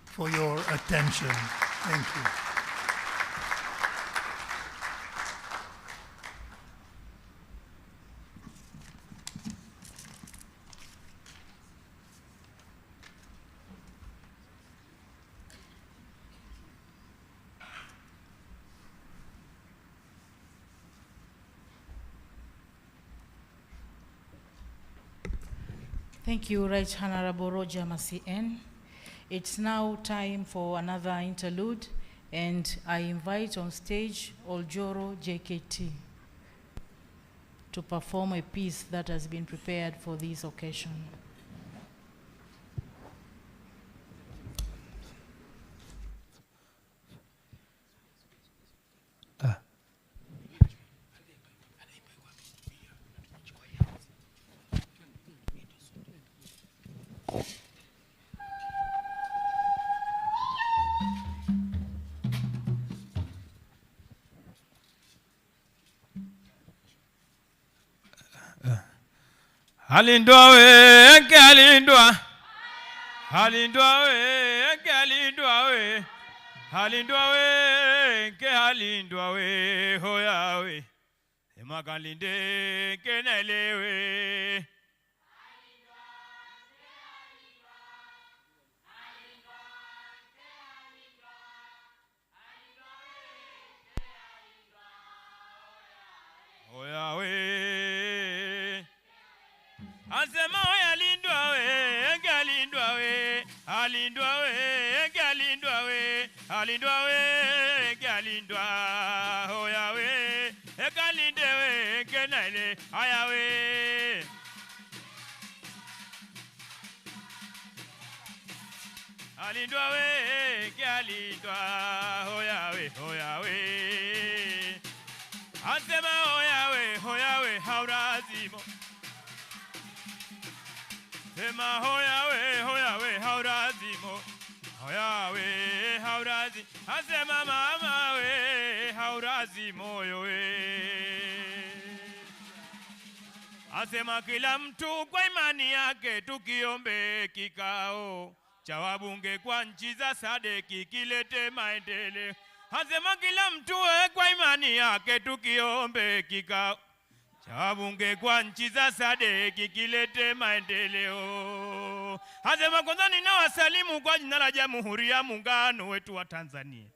for your attention. Thank you.
Thank you, Right Honorable Roger Masien. It's now time for another interlude, and I invite on stage Oljoro JKT to perform a piece that has been prepared for this occasion.
Halindwa we, halindwa. Halindwa we, halindwa we. Halindwa we, halindwa we, hoya we. Emakalinde kenelewe. Hoya we. Asema hoya lindwa we, galindwa we, alindwa we, galindwa we, alindwa we, galindwa, hoya we, galinde we, kenale, aya we. Alindwa we, galindwa, hoya we. Asema hoya we, haurazimo. Sema hoya we, haurazimo. Hoya we, haurazi. Asema mama we, haurazimo yo we. Asema kila mtu kwa imani yake tukiombe kikao cha wabunge kwa nchi za Sadc kilete maendeleo. Asema kila mtu kwa imani yake tukiombe kikao cha wabunge kwa nchi za Sadc kilete maendeleo. Asema kwanza ninawasalimu kwa jina la Jamhuri ya Muungano wetu wa Tanzania.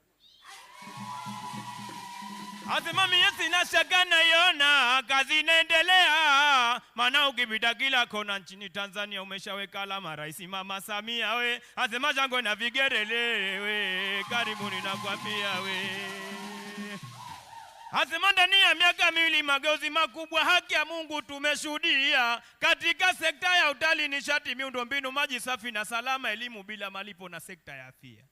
Asema mimi sina shaka naiona kazi inaendelea, maana ukipita kila kona nchini Tanzania umeshaweka alama Rais Mama Samia we. Asema shangwe na vigerele we, karibuni nakwambia we. Asema ndani ya miaka miwili mageuzi makubwa haki ya Mungu tumeshuhudia katika sekta ya utalii, nishati, miundombinu, maji safi na salama, elimu bila malipo na sekta ya afya.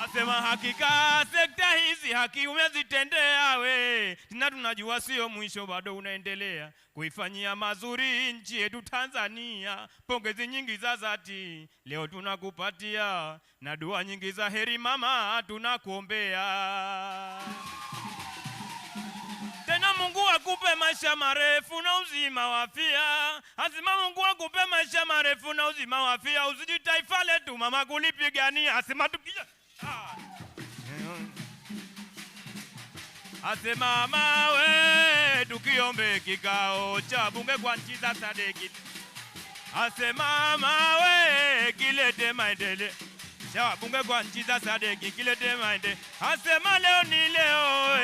Asema hakika sekta hizi haki umezitendea we, na tunajua sio mwisho, bado unaendelea kuifanyia mazuri nchi yetu Tanzania. Pongezi nyingi za dhati leo tunakupatia, na dua nyingi za heri mama tunakuombea. Tena Mungu akupe maisha marefu na uzima wa afya. Asema Mungu akupe maisha marefu na uzima wa afya, usiji taifa letu mama kulipigania. Asema tukija asema mawe tukiombe kikao cha bunge kwa nchi za Sadc. Asema mawe kilete maendeleo cha bunge kwa nchi za Sadc, kilete maendeleo. Asema leo ni leo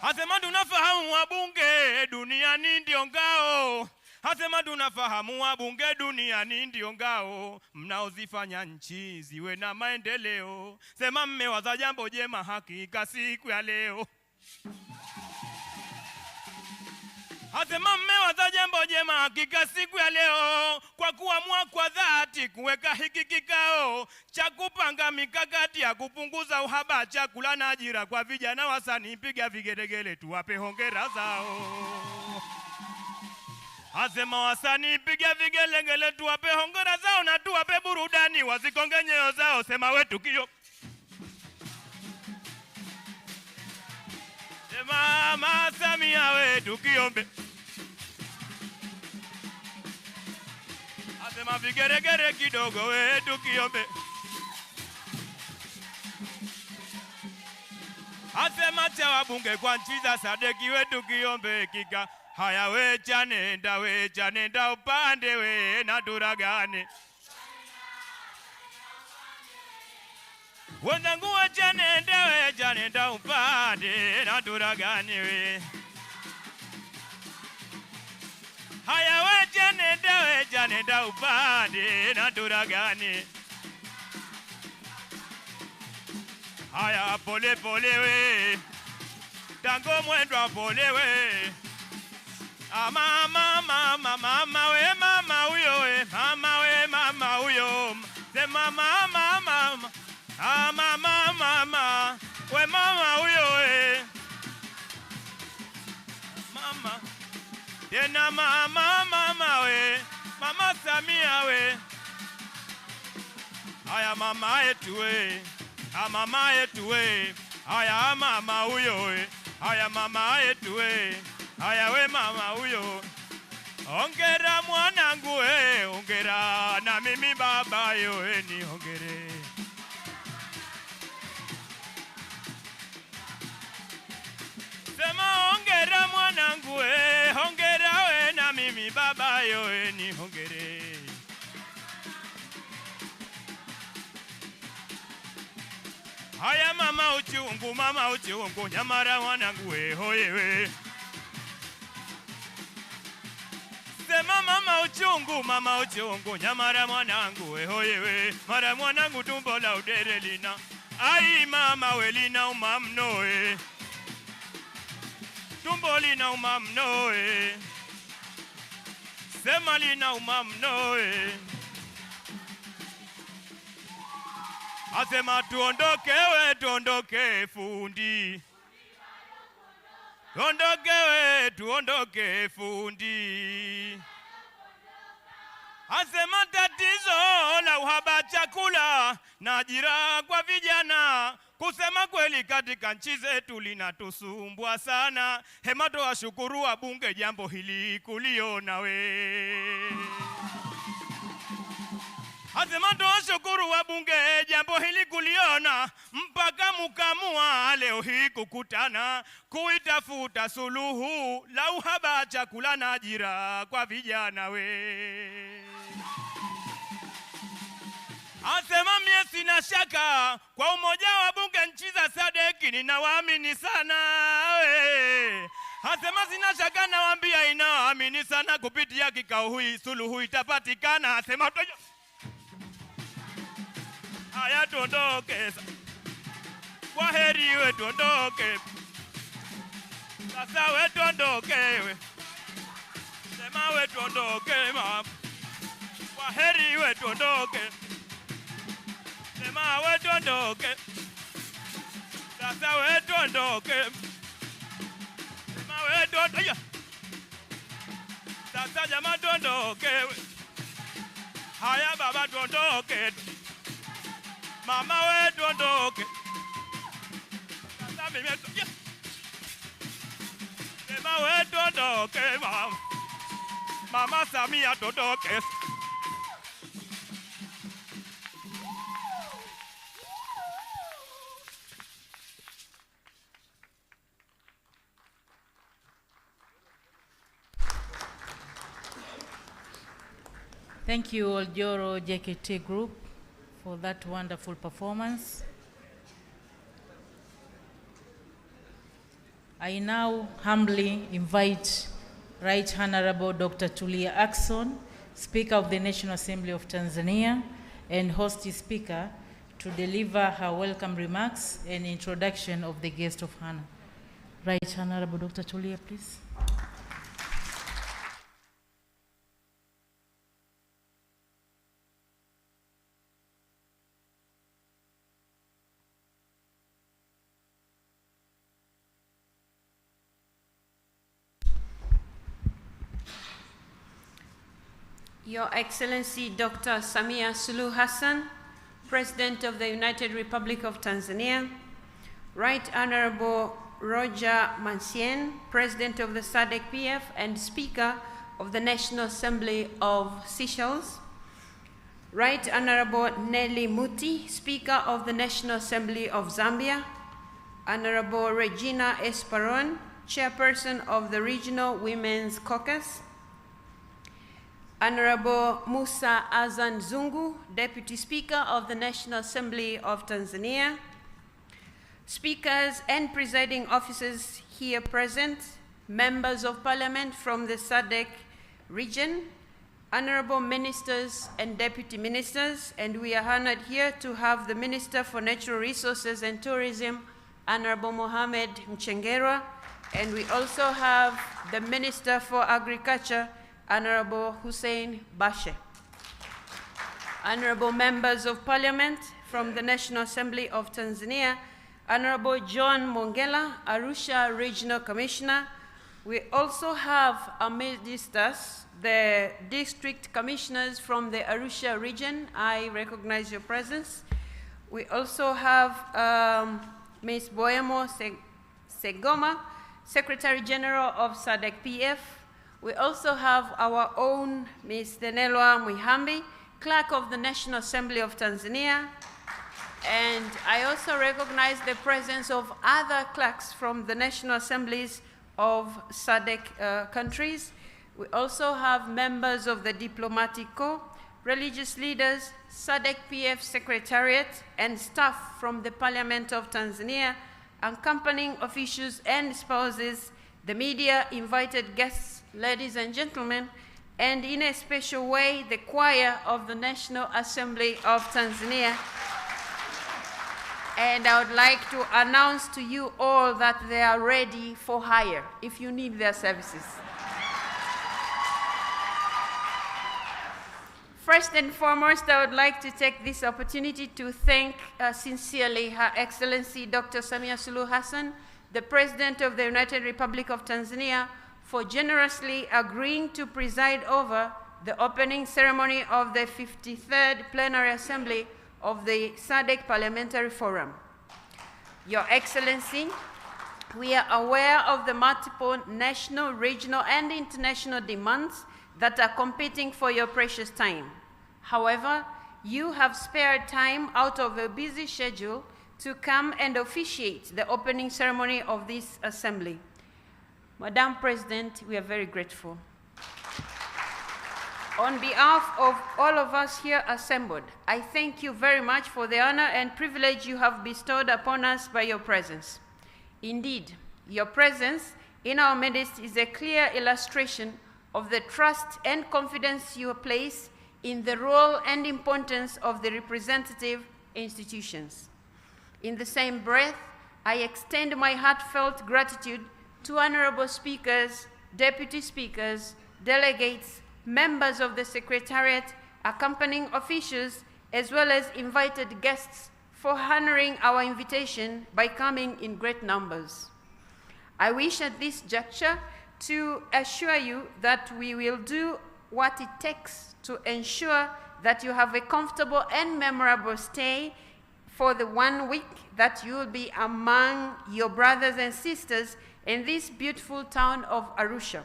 Asema tunafahamu wabunge duniani ndio ngao. Asema tunafahamu wabunge duniani ndio ngao, mnaozifanya nchi ziwe na maendeleo. Sema mmewaza jambo jema hakika siku ya leo. Asema mmewaza jambo jema hakika siku ya leo, kwa kuamua kwa dhati kuweka hiki kikao cha kupanga mikakati ya kupunguza uhaba chakula na ajira kwa vijana wasanii. Piga vigelegele tuwape hongera zao. Asema wasanii piga vigelegele tuwape hongera zao, na tuwape burudani wasikonge nyoyo zao. Sema wetu kio sema Mama Samia wetu kiombe. Asema vigeregere kidogo wetu kiombe. Asema cha wabunge kwa nchi za Sadc wetu kiombe kika. Haya wecha nenda upande we na turagane. Wenzangu wecha nenda upande na turagane we. Haya wecha nenda upande na turagane. Haya pole pole we, tango mwendo pole we. Mama we mama huyo we, mama we mama huyo. Sema mama we mama huyo we. Mama tena mama we, Mama Samia we. Haya mama yetu we, mama yetu we. Haya mama huyo we, haya mama yetu we. Haya we mama huyo. Hongera mwanangu we, hongera na mimi baba yo we ni hongere. Sema hongera mwanangu we, hongera we na mimi baba yo we ni hongere. Haya mama uchungu nyamara mwanangu we hoye we. Sema mama uchungu nyamara mwanangu we hoye we. Mara mwanangu tumbo la udere lina. Ai mama we lina umamno we. Tumbo lina umamno we. Sema lina umamno we. Asema tuondoke fundi. Tuondoke fundi. Asema tatizo la uhaba chakula na ajira kwa vijana, kusema kweli katika nchi zetu linatusumbua sana. Hema tuwashukuru wabunge jambo hili kuliona we. Asema tuwashukuru wabunge jambo hili kuliona, mpaka mukamua leo hii kukutana kuitafuta suluhu la uhaba chakula na ajira kwa vijana we. Asema mie sina shaka kwa umoja wa bunge nchi za Sadc ninawaamini sana we. Asema sina shaka nawaambia inawaamini sana kupitia kikao hii suluhu itapatikana. Asema haya tuondoke. Kwa heri we tuondoke. Sasa we tuondoke we. Sema we tuondoke mama. Kwa Waheri wetu ondoke. Sema wetu ondoke. Sasa wetu ondoke. Sema wetu ondoke. Sasa jamaa tuondoke. Haya baba tuondoke. Mama wetu ondoke. Sasa mimi sema wetu ondoke mama. Mama Samia tuondoke.
Thank you, Oljoro JKT Group, for that wonderful performance. I now humbly invite Right Honorable Dr. Tulia Ackson, Speaker of the National Assembly of Tanzania, and host speaker to deliver her welcome remarks and introduction of the guest of honor. Right Honorable Dr. Tulia, please.
Your Excellency Dr. Samia Suluhu Hassan, President of the United Republic of Tanzania, Right Honorable Roger Mancien, President of the Sadc PF and Speaker of the National Assembly of Seychelles, Right Honorable Nelly Muti, Speaker of the National Assembly of Zambia, Honorable Regina Esperon, Chairperson of the Regional Women's Caucus, Honorable Musa Azan Zungu, Deputy Speaker of the National Assembly of Tanzania, speakers and presiding officers here present, members of parliament from the Sadc region, honorable ministers and deputy ministers, and we are honored here to have the Minister for Natural Resources and Tourism, Honorable Mohamed Mchengerwa, and we also have the Minister for Agriculture, Honorable Hussein Bashe. Honorable members of parliament from the National Assembly of Tanzania, Honorable John Mongela, Arusha Regional Commissioner. We also have amidst us the district commissioners from the Arusha region. I recognize your presence. We also have Ms. Boyamo Segoma, Secretary General of Sadc PF. We also have our own Ms. Denelwa Mwihambi, Clerk of the National Assembly of Tanzania. And I also recognize the presence of other clerks from the National Assemblies of Sadc countries. We also have members of the Diplomatic Corps, religious leaders, Sadc PF Secretariat, and staff from the Parliament of Tanzania, accompanying officials and spouses, the media, invited guests, ladies and gentlemen, and in a special way, the choir of the National Assembly of Tanzania. And I would like to announce to you all that they are ready for hire if you need their services. First and foremost, I would like to take this opportunity to thank sincerely Her Excellency Dr. Samia Suluhu Hassan, the President of the United Republic of Tanzania, for generously agreeing to preside over the opening ceremony of the 53rd Plenary Assembly of the Sadc Parliamentary Forum. Your Excellency, we are aware of the multiple national, regional, and international demands that are competing for your precious time. However, you have spared time out of a busy schedule to come and officiate the opening ceremony of this assembly. Madam President, we are very grateful. On behalf of all of us here assembled, I thank you very much for the honor and privilege you have bestowed upon us by your presence. Indeed, your presence in our midst is a clear illustration of the trust and confidence you place in the role and importance of the representative institutions. In the same breath, I extend my heartfelt gratitude to honorable speakers, deputy speakers, delegates, members of the Secretariat, accompanying officials, as well as invited guests for honoring our invitation by coming in great numbers. I wish at this juncture to assure you that we will do what it takes to ensure that you have a comfortable and memorable stay for the 1 week that you will be among your brothers and sisters in this beautiful town of Arusha.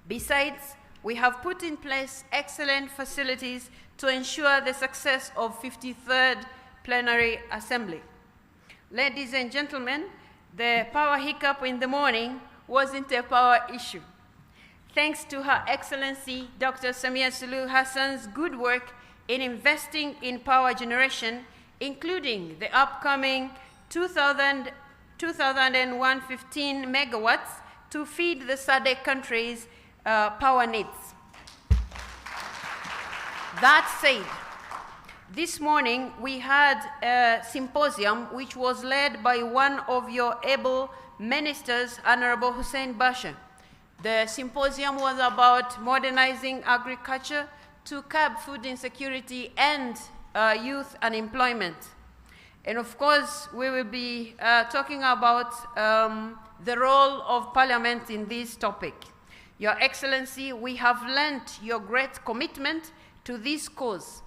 Besides, we have put in place excellent facilities to ensure the success of 53rd Plenary Assembly. Ladies and gentlemen, the power hiccup in the morning wasn't a power issue. Thanks to Her Excellency Dr. Samia Suluhu Hassan's good work in investing in power generation, including the upcoming 2,115 megawatts to feed the Sadc countries' power needs. That said, this morning we had a symposium which was led by one of your able ministers, Honorable Hussein Basha. The symposium was about modernizing agriculture to curb food insecurity and youth unemployment. And of course, we will be talking about the role of Parliament in this topic. Your Excellency, we have lent your great commitment to this cause.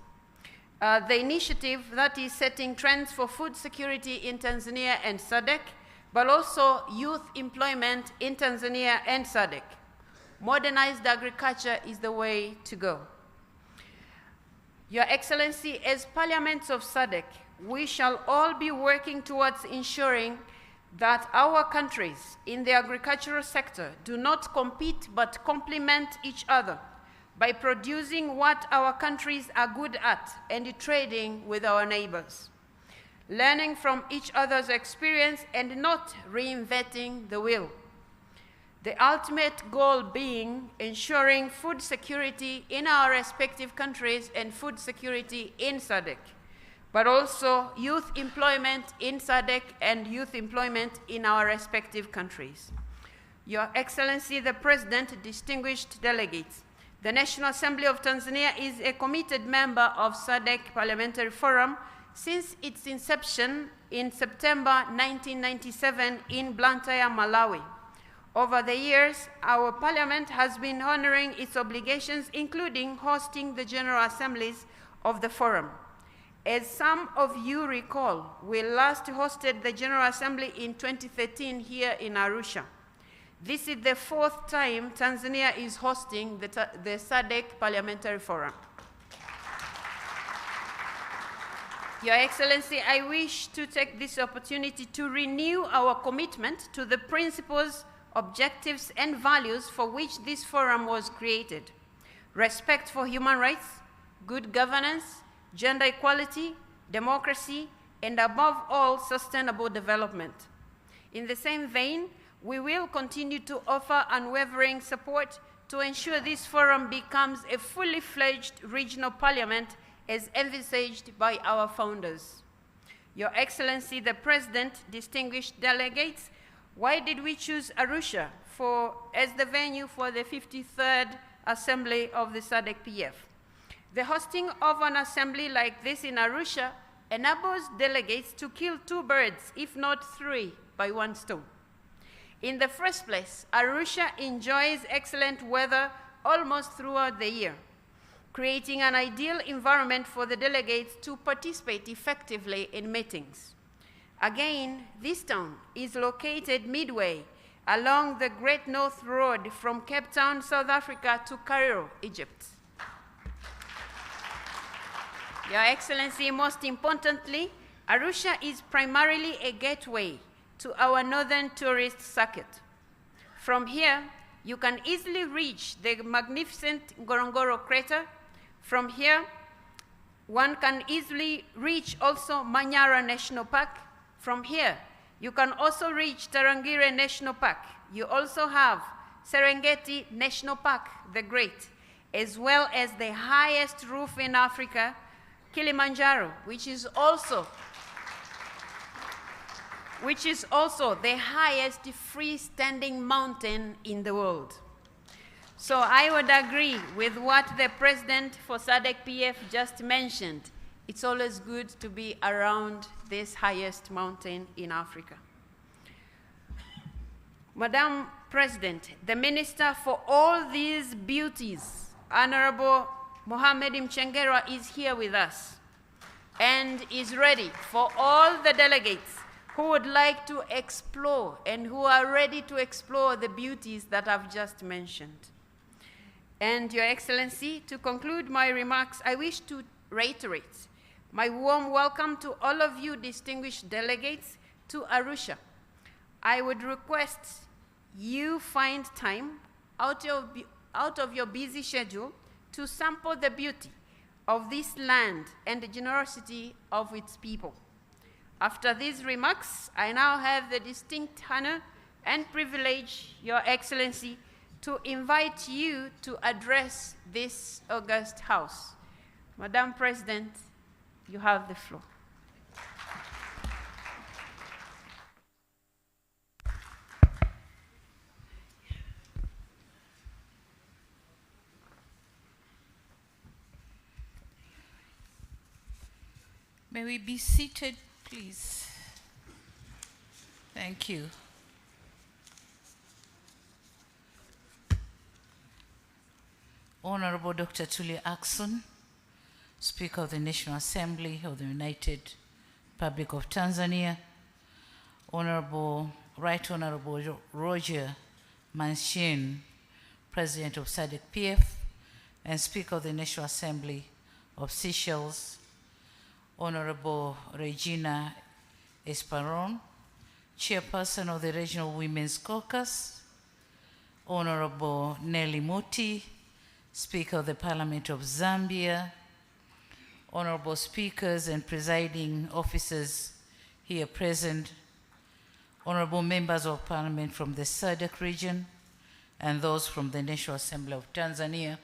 The initiative that is setting trends for food security in Tanzania and Sadc, but also youth employment in Tanzania and Sadc. Modernized agriculture is the way to go. Your Excellency, as parliaments of Sadc, we shall all be working towards ensuring that our countries in the agricultural sector do not compete but complement each other by producing what our countries are good at and trading with our neighbors, learning from each other's experience and not reinventing the wheel. The ultimate goal being ensuring food security in our respective countries and food security in Sadc, but also youth employment in Sadc and youth employment in our respective countries. Your Excellency, the President, distinguished delegates, the National Assembly of Tanzania is a committed member of Sadc Parliamentary Forum since its inception in September 1997 in Blantyre, Malawi. Over the years, our Parliament has been honoring its obligations, including hosting the General Assemblies of the Forum. As some of you recall, we last hosted the General Assembly in 2013 here in Arusha. This is the 4th time Tanzania is hosting the Sadc Parliamentary Forum. Your Excellency, I wish to take this opportunity to renew our commitment to the principles, objectives, and values for which this forum was created: respect for human rights, good governance, gender equality, democracy, and above all, sustainable development. In the same vein, we will continue to offer unwavering support to ensure this forum becomes a fully fledged regional parliament as envisaged by our founders. Your Excellency, the President, distinguished delegates, why did we choose Arusha as the venue for the 53rd Assembly of the Sadc PF? The hosting of an assembly like this in Arusha enables delegates to kill 2 birds, if not 3, by 1 stone. In the first place, Arusha enjoys excellent weather almost throughout the year, creating an ideal environment for the delegates to participate effectively in meetings. Again, this town is located midway along the Great North Road from Cape Town, South Africa to Cairo, Egypt. Your Excellency, most importantly, Arusha is primarily a gateway to our northern tourist circuit. From here, you can easily reach the magnificent Ngorongoro crater. From here, one can easily reach also Manyara National Park. From here, you can also reach Tarangire National Park. You also have Serengeti National Park, the Great, as well as the highest roof in Africa, Kilimanjaro, which is also the highest freestanding mountain in the world. So I would agree with what the President for Sadc PF just mentioned. It's always good to be around this highest mountain in Africa. Madam President, the Minister for all these beauties, Honorable Mohamed Mchengerwa, is here with us and is ready for all the delegates who would like to explore and who are ready to explore the beauties that I've just mentioned. And Your Excellency, to conclude my remarks, I wish to reiterate my warm welcome to all of you distinguished delegates to Arusha. I would request you find time out of your busy schedule to sample the beauty of this land and the generosity of its people. After these remarks, I now have the distinct honor and privilege, Your Excellency, to invite you to address this august house. Madam President, you have the floor.
May we be seated, please? Thank you. Honorable Dr. Tulia Ackson, Speaker of the National Assembly of the United Republic of Tanzania, Right Honorable Roger Manchin, President of Sadc PF and Speaker of the National Assembly of Seychelles, Honorable Regina Esparon, Chairperson of the Regional Women's Caucus, Honorable Nelly Muti, Speaker of the Parliament of Zambia, Honorable Speakers and Presiding Officers here present, Honorable Members of Parliament from the Sadc region and those from the National Assembly of Tanzania,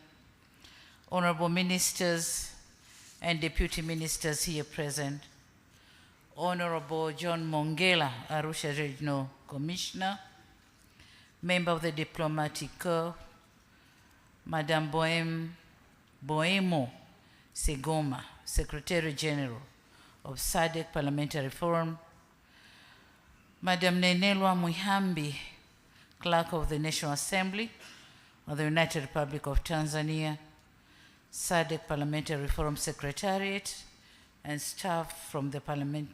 Honorable Ministers and Deputy Ministers here present, Honorable John Mongela, Arusha Regional Commissioner, Member of the Diplomatic Corps, Madam Boemo Segoma, Secretary General of Sadc Parliamentary Forum, Madam Nenelwa Muhambi, Clerk of the National Assembly of the United Republic of Tanzania, Sadc Parliamentary Forum Secretariat, and staff from the Parliament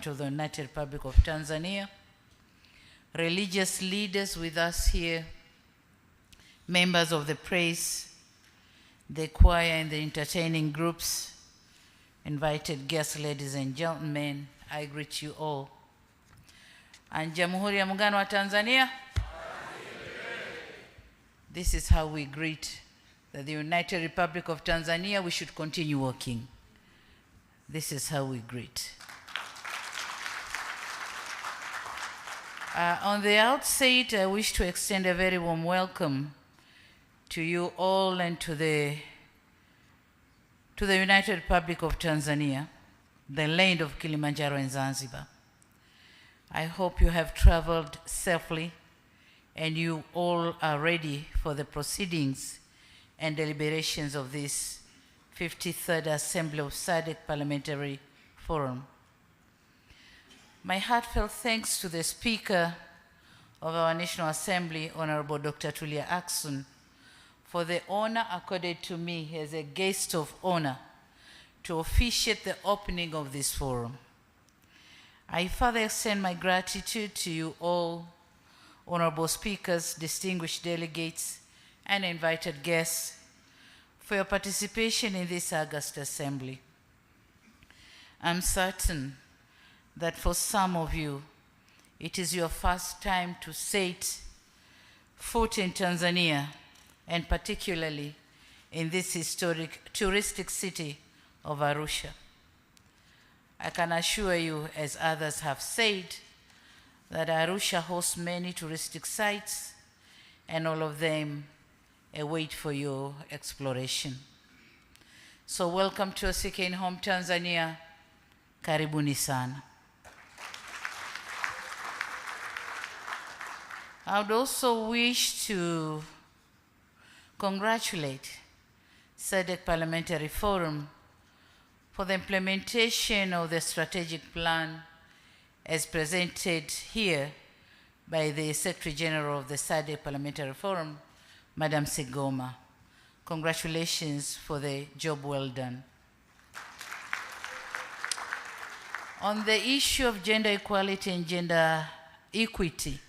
of the United Republic of Tanzania, religious leaders with us here, members of the press, the choir and the entertaining groups, invited guests, ladies and gentlemen, I greet you all. And Jamhuri ya Muungano wa Tanzania, this is how we greet that the United Republic of Tanzania, we should continue working. This is how we greet. On the outset, I wish to extend a very warm welcome to you all and to the United Republic of Tanzania, the land of Kilimanjaro and Zanzibar. I hope you have traveled safely and you all are ready for the proceedings and deliberations of this 53rd Assembly of Sadc Parliamentary Forum. My heartfelt thanks to the Speaker of our National Assembly, Honorable Dr. Tulia Ackson, for the honor accorded to me as a guest of honor to officiate the opening of this forum. I further extend my gratitude to you all, honorable speakers, distinguished delegates, and invited guests for your participation in this august assembly. I'm certain that for some of you, it is your first time to set foot in Tanzania, and particularly in this historic touristic city of Arusha. I can assure you, as others have said, that Arusha hosts many touristic sites, and all of them await for your exploration. So welcome to your second home, Tanzania. Karibuni sana. I would also wish to congratulate SADC Parliamentary Forum for the implementation of the strategic plan as presented here by the Secretary General of the SADC Parliamentary Forum, Madam Sigoma. Congratulations for the job well done. On the issue of gender equality and gender equity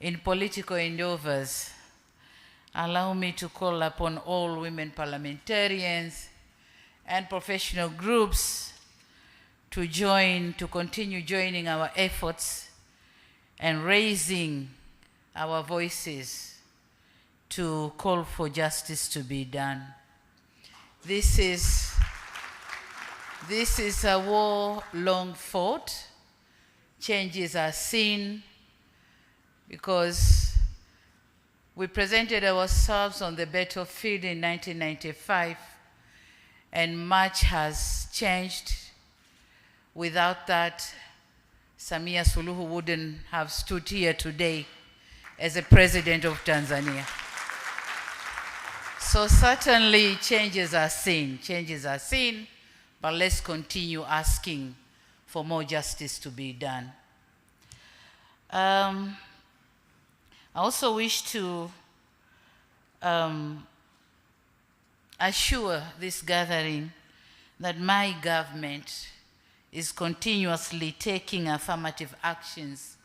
in political endeavors, allow me to call upon all women parliamentarians and professional groups to continue joining our efforts and raising our voices to call for justice to be done. This is a war long fought. Changes are seen because we presented ourselves on the battlefield in 1995, and much has changed. Without that, Samia Suluhu wouldn't have stood here today as a president of Tanzania. So certainly changes are seen, but let's continue asking for more justice to be done. I also wish to assure this gathering that my government is continuously taking affirmative actions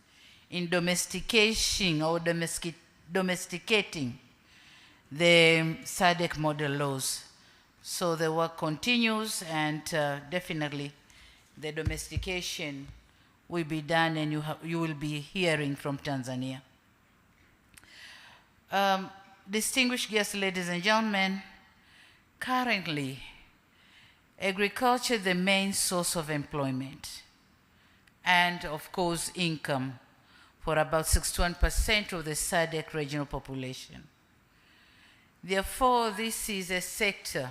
in domesticating the SADC model laws. So the work continues, and definitely the domestication will be done, and you will be hearing from Tanzania. Distinguished guests, ladies and gentlemen, currently, agriculture is the main source of employment and, of course, income for about 61% of the SADC regional population. Therefore, this is a sector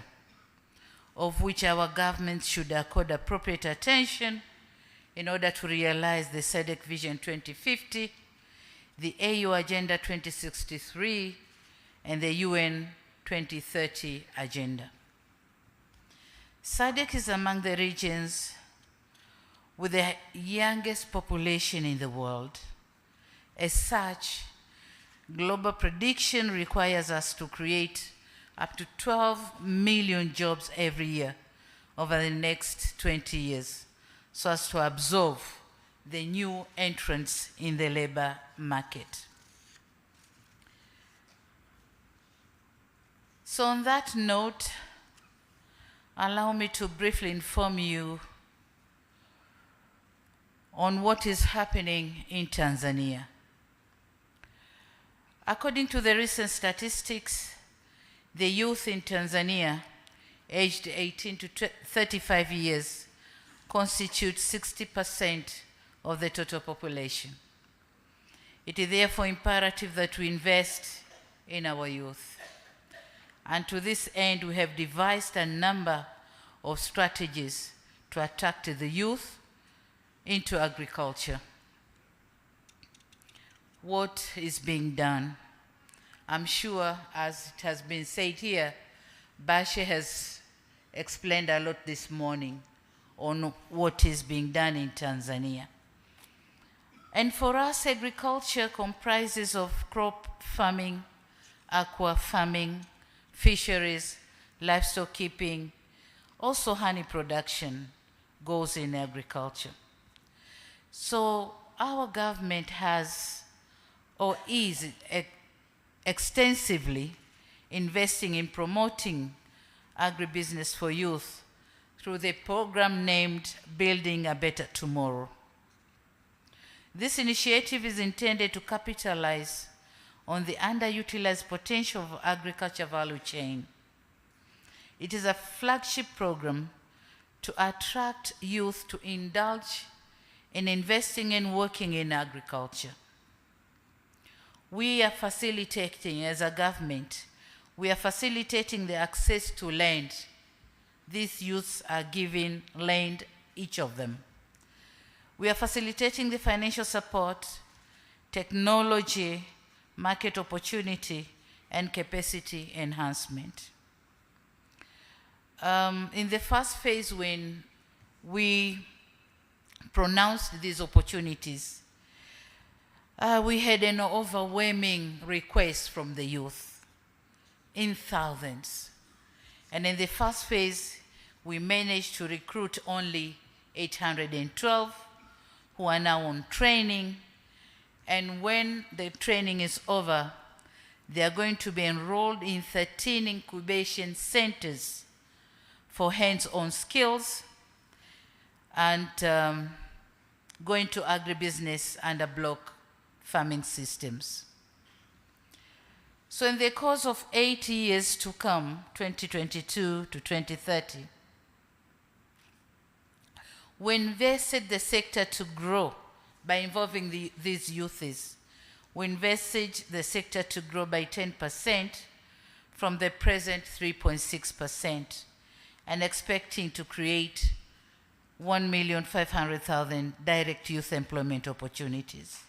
of which our government should accord appropriate attention in order to realize the SADC Vision 2050, the AU Agenda 2063, and the UN 2030 Agenda. SADC is among the regions with the youngest population in the world. As such, global prediction requires us to create up to 12 million jobs every year over the next 20 years, so as to absorb the new entrants in the labor market. So on that note, allow me to briefly inform you on what is happening in Tanzania. According to the recent statistics, the youth in Tanzania, aged 18 to 35 years, constitute 60% of the total population. It is therefore imperative that we invest in our youth. And to this end, we have devised a number of strategies to attract the youth into agriculture. What is being done? I'm sure, as it has been said here, Bashe has explained a lot this morning on what is being done in Tanzania. And for us, agriculture comprises of crop farming, aqua farming, fisheries, livestock keeping, also honey production goes in agriculture. So our government has or is extensively investing in promoting agribusiness for youth through the program named Building a Better Tomorrow. This initiative is intended to capitalize on the underutilized potential of agriculture value chain. It is a flagship program to attract youth to indulge in investing and working in agriculture. We are facilitating, as a government, we are facilitating the access to land. These youths are given land, each of them. We are facilitating the financial support, technology, market opportunity, and capacity enhancement. In the first phase, when we pronounced these opportunities, we had an overwhelming request from the youth in thousands. And in the first phase, we managed to recruit only 812 who are now on training. And when the training is over, they are going to be enrolled in 13 incubation centers for hands-on skills and going to agribusiness under block farming systems. So in the course of 8 years to come, 2022 to 2030, we invested the sector to grow by involving these youths. We invested the sector to grow by 10% from the present 3.6%, and expecting to create 1,500,000 direct youth employment opportunities.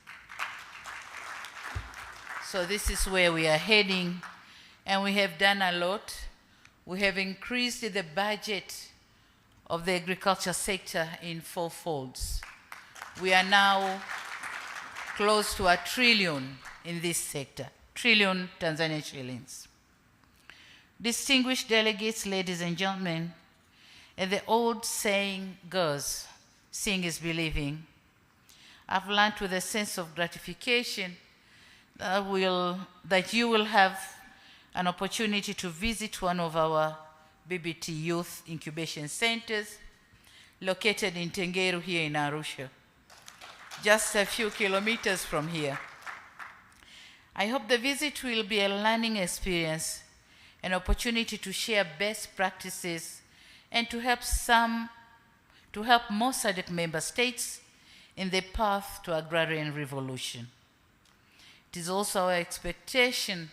So this is where we are heading, and we have done a lot. We have increased the budget of the agriculture sector in 4 folds. We are now close to $1 trillion in this sector, trillion Tanzanian shillings. Distinguished delegates, ladies and gentlemen, as the old saying goes, seeing is believing, I've learned with a sense of gratification that you will have an opportunity to visit one of our BBT Youth Incubation Centers located in Tengeru here in Arusha, just a few kilometers from here. I hope the visit will be a learning experience, an opportunity to share best practices and to help more Sadc member states in the path to agrarian revolution. It is also our expectation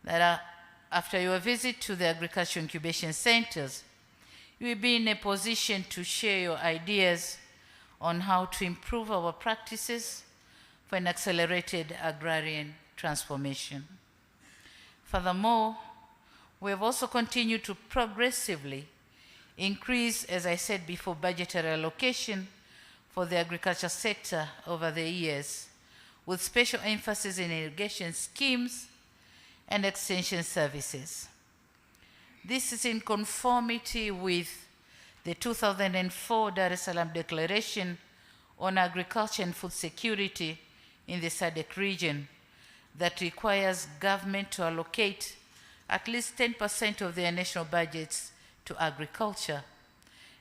that after your visit to the agriculture incubation centers, you will be in a position to share your ideas on how to improve our practices for an accelerated agrarian transformation. Furthermore, we have also continued to progressively increase, as I said before, budgetary allocation for the agriculture sector over the years, with special emphasis in irrigation schemes and extension services. This is in conformity with the 2004 Dar es Salaam Declaration on Agriculture and Food Security in the Sadc region that requires government to allocate at least 10% of their national budgets to agriculture,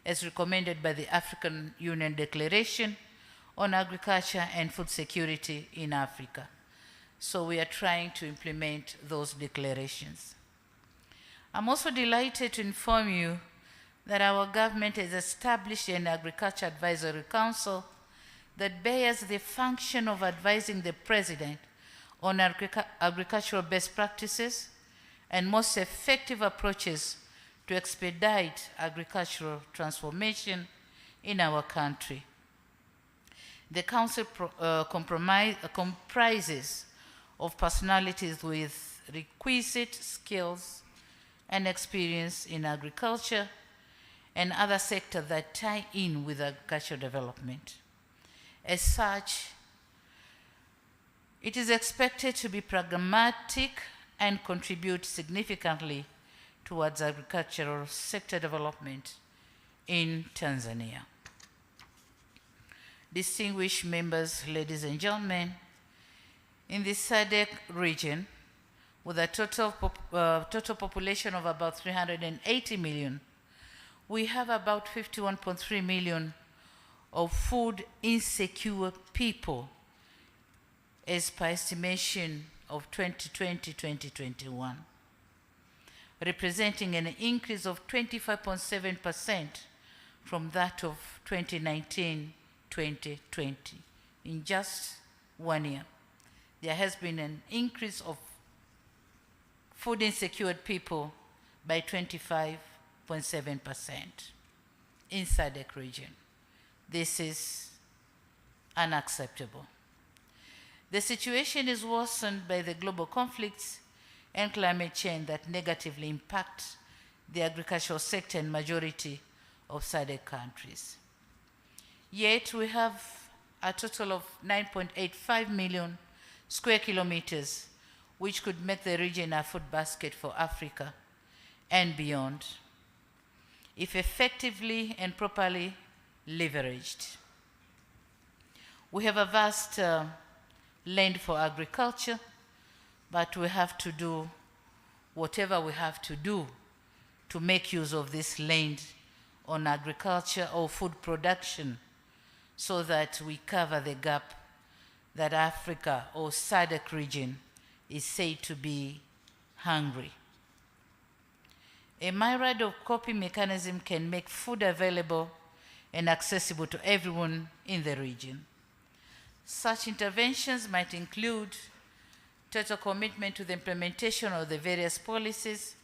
as recommended by the African Union Declaration on Agriculture and Food Security in Africa. So we are trying to implement those declarations. I'm also delighted to inform you that our government has established an Agriculture Advisory Council that bears the function of advising the President on agricultural best practices and most effective approaches to expedite agricultural transformation in our country. The council comprises of personalities with requisite skills and experience in agriculture and other sectors that tie in with agricultural development. As such, it is expected to be pragmatic and contribute significantly towards agricultural sector development in Tanzania. Distinguished members, ladies and gentlemen, in the Sadc region, with a total population of about 380 million, we have about 51.3 million of food insecure people as per estimation of 2020-2021, representing an increase of 25.7% from that of 2019-2020. In just 1 year, there has been an increase of food insecure people by 25.7% in Sadc region. This is unacceptable. The situation is worsened by the global conflicts and climate change that negatively impact the agricultural sector in majority of SADC countries. Yet we have a total of 9.85 million square kilometers, which could make the region a food basket for Africa and beyond, if effectively and properly leveraged. We have a vast land for agriculture, but we have to do whatever we have to do to make use of this land on agriculture or food production so that we cover the gap that Africa or SADC region is said to be hungry. A myriad of coping mechanism can make food available and accessible to everyone in the region. Such interventions might include total commitment to the implementation of the various policies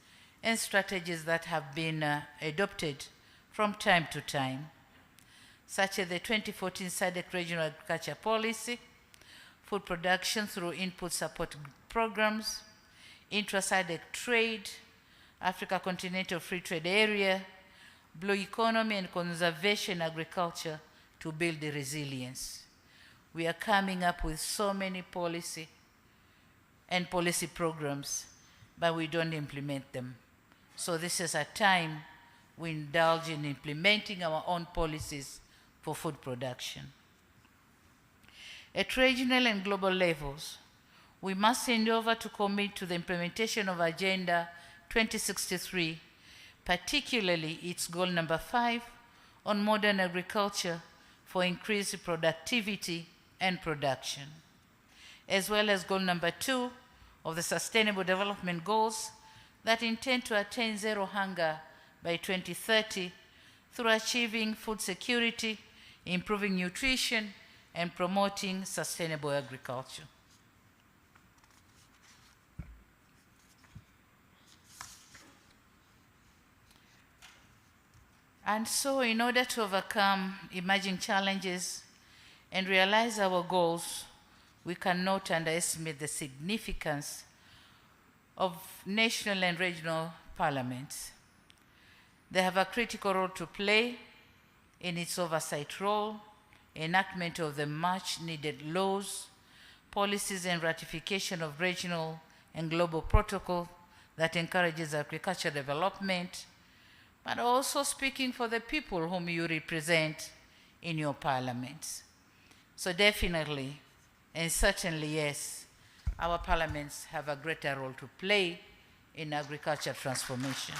and strategies that have been adopted from time to time, such as the 2014 SADC Regional Agriculture Policy, food production through input support programs, intra-SADC trade, Africa Continental Free Trade Area, blue economy and conservation agriculture to build the resilience. We are coming up with so many policy programs, but we don't implement them. So this is a time we indulge in implementing our own policies for food production. At regional and global levels, we must endeavor to commit to the implementation of Agenda 2063, particularly its goal number 5 on modern agriculture for increased productivity and production, as well as goal number 2 of the Sustainable Development Goals that intend to attain zero hunger by 2030 through achieving food security, improving nutrition, and promoting sustainable agriculture. And so in order to overcome emerging challenges and realize our goals, we cannot underestimate the significance of national and regional parliaments. They have a critical role to play in its oversight role, enactment of the much needed laws, policies, and ratification of regional and global protocol that encourages agricultural development, but also speaking for the people whom you represent in your parliaments. So definitely, and certainly yes, our parliaments have a greater role to play in agriculture transformation.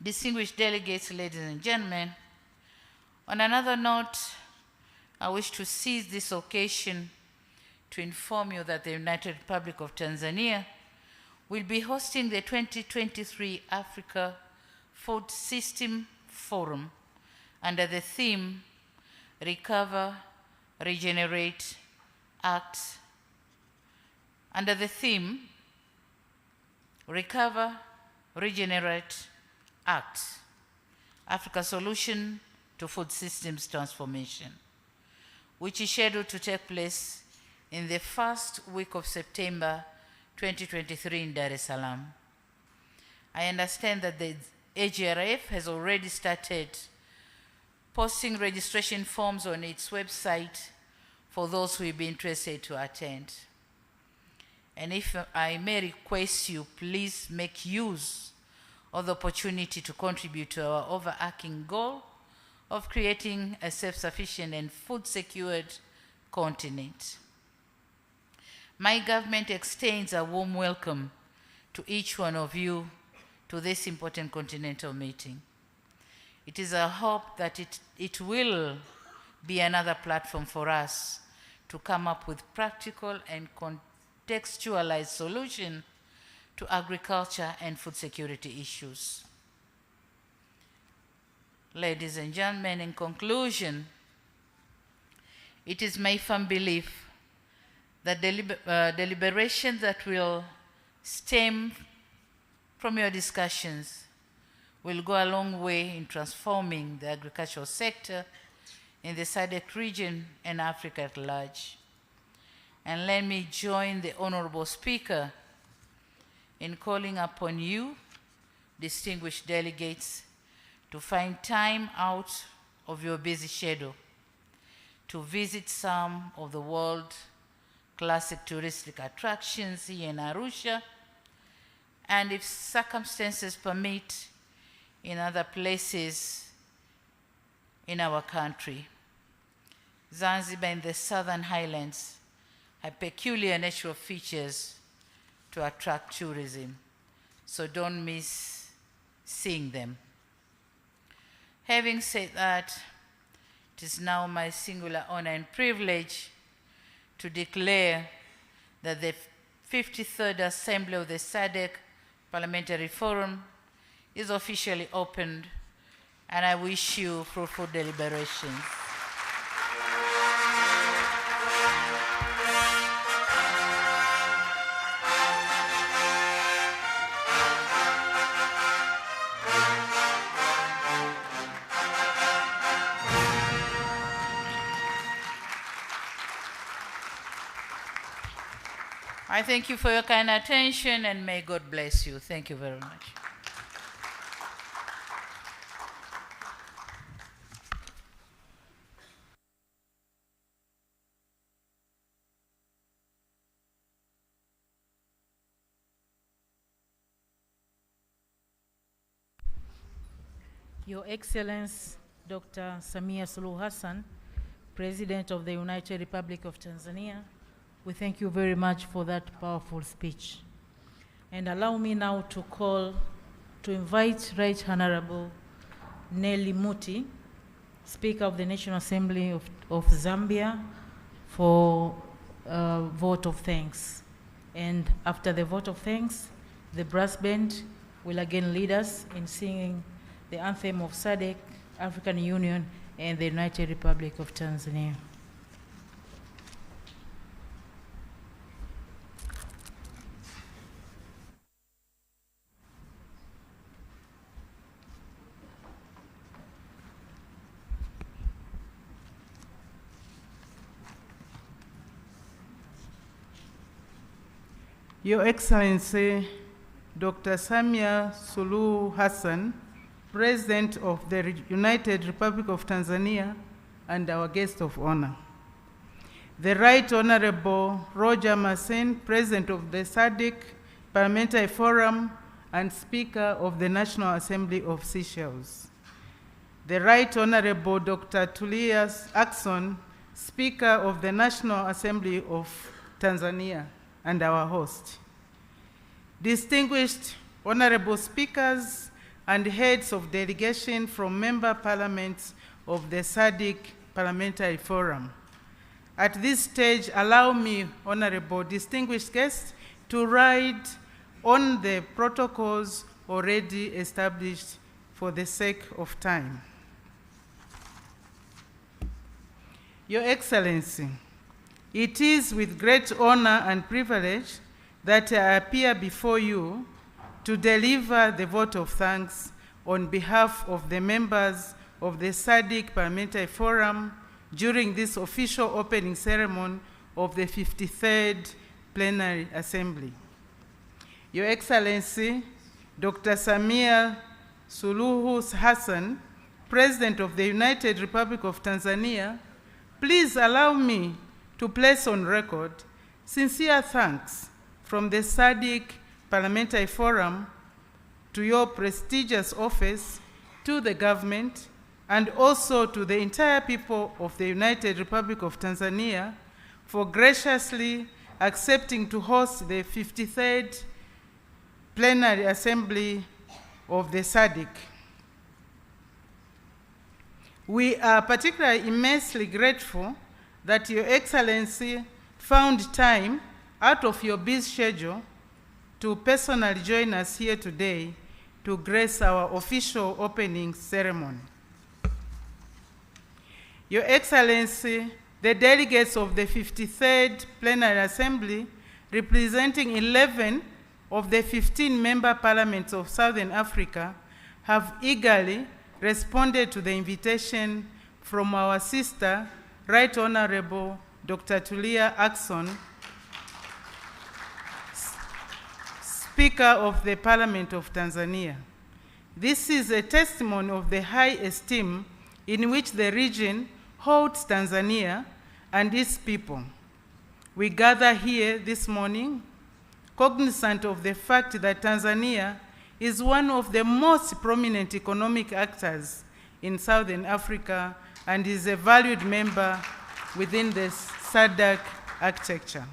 Distinguished delegates, ladies and gentlemen, on another note, I wish to seize this occasion to inform you that the United Republic of Tanzania will be hosting the 2023 Africa Food System Forum under the theme Recover, Regenerate, Act. Under the theme Recover, Regenerate, Act, Africa Solution to Food Systems Transformation, which is scheduled to take place in the first week of September 2023 in Dar es Salaam. I understand that the AGRF has already started posting registration forms on its website for those who will be interested to attend. And if I may request you, please make use of the opportunity to contribute to our overarching goal of creating a self-sufficient and food-secured continent. My government extends a warm welcome to each one of you to this important continental meeting. It is our hope that it will be another platform for us to come up with practical and contextualized solutions to agriculture and food security issues. Ladies and gentlemen, in conclusion, it is my firm belief that deliberations that will stem from your discussions will go a long way in transforming the agricultural sector in the SADC region and Africa at large. And let me join the Honorable Speaker in calling upon you, distinguished delegates, to find time out of your busy schedule to visit some of the world classic touristic attractions here in Arusha, and if circumstances permit, in other places in our country. Zanzibar and the Southern Highlands have peculiar natural features to attract tourism, so don't miss seeing them. Having said that, it is now my singular honor and privilege to declare that the 53rd Assembly of the Sadc Parliamentary Forum is officially opened, and I wish you fruitful deliberations. I thank you for your kind attention, and may God bless you. Thank you very much.
Your Excellency, Dr. Samia Suluhu Hassan, President of the United Republic of Tanzania, we thank you very much for that powerful speech. And allow me now to invite Right Honorable Nelly Muti, Speaker of the National Assembly of Zambia, for a vote of thanks. And after the vote of thanks, the brass band will again lead us in singing the anthem of SADC, African Union, and the United Republic of Tanzania.
Your Excellency, Dr. Samia Suluhu Hassan, President of the United Republic of Tanzania, and our guest of honor. The Right Honorable Roger Masen, President of the Sadc Parliamentary Forum and Speaker of the National Assembly of Seychelles. The Right Honorable Dr. Tulia Ackson, Speaker of the National Assembly of Tanzania, and our host. Distinguished honorable speakers and heads of delegation from member parliaments of the SADC Parliamentary Forum. At this stage, allow me, honorable distinguished guests, to ride on the protocols already established for the sake of time. Your Excellency, it is with great honor and privilege that I appear before you to deliver the vote of thanks on behalf of the members of the SADC Parliamentary Forum during this official opening ceremony of the 53rd Plenary Assembly. Your Excellency, Dr. Samia Suluhu Hassan, President of the United Republic of Tanzania, please allow me to place on record sincere thanks from the SADC Parliamentary Forum to your prestigious office, to the government, and also to the entire people of the United Republic of Tanzania for graciously accepting to host the 53rd Plenary Assembly of the SADC. We are particularly immensely grateful that Your Excellency found time out of your busy schedule to personally join us here today to grace our official opening ceremony. Your Excellency, the delegates of the 53rd Plenary Assembly, representing 11 of the 15 member parliaments of Southern Africa, have eagerly responded to the invitation from our sister, Right Honorable Dr. Tulia Ackson,
Speaker of the Parliament of Tanzania. This is a testimony of the high esteem in which the region holds Tanzania and its people. We gather here this morning cognizant of the fact that Tanzania is one of the most prominent economic actors in Southern Africa and is a valued member within the Sadc architecture.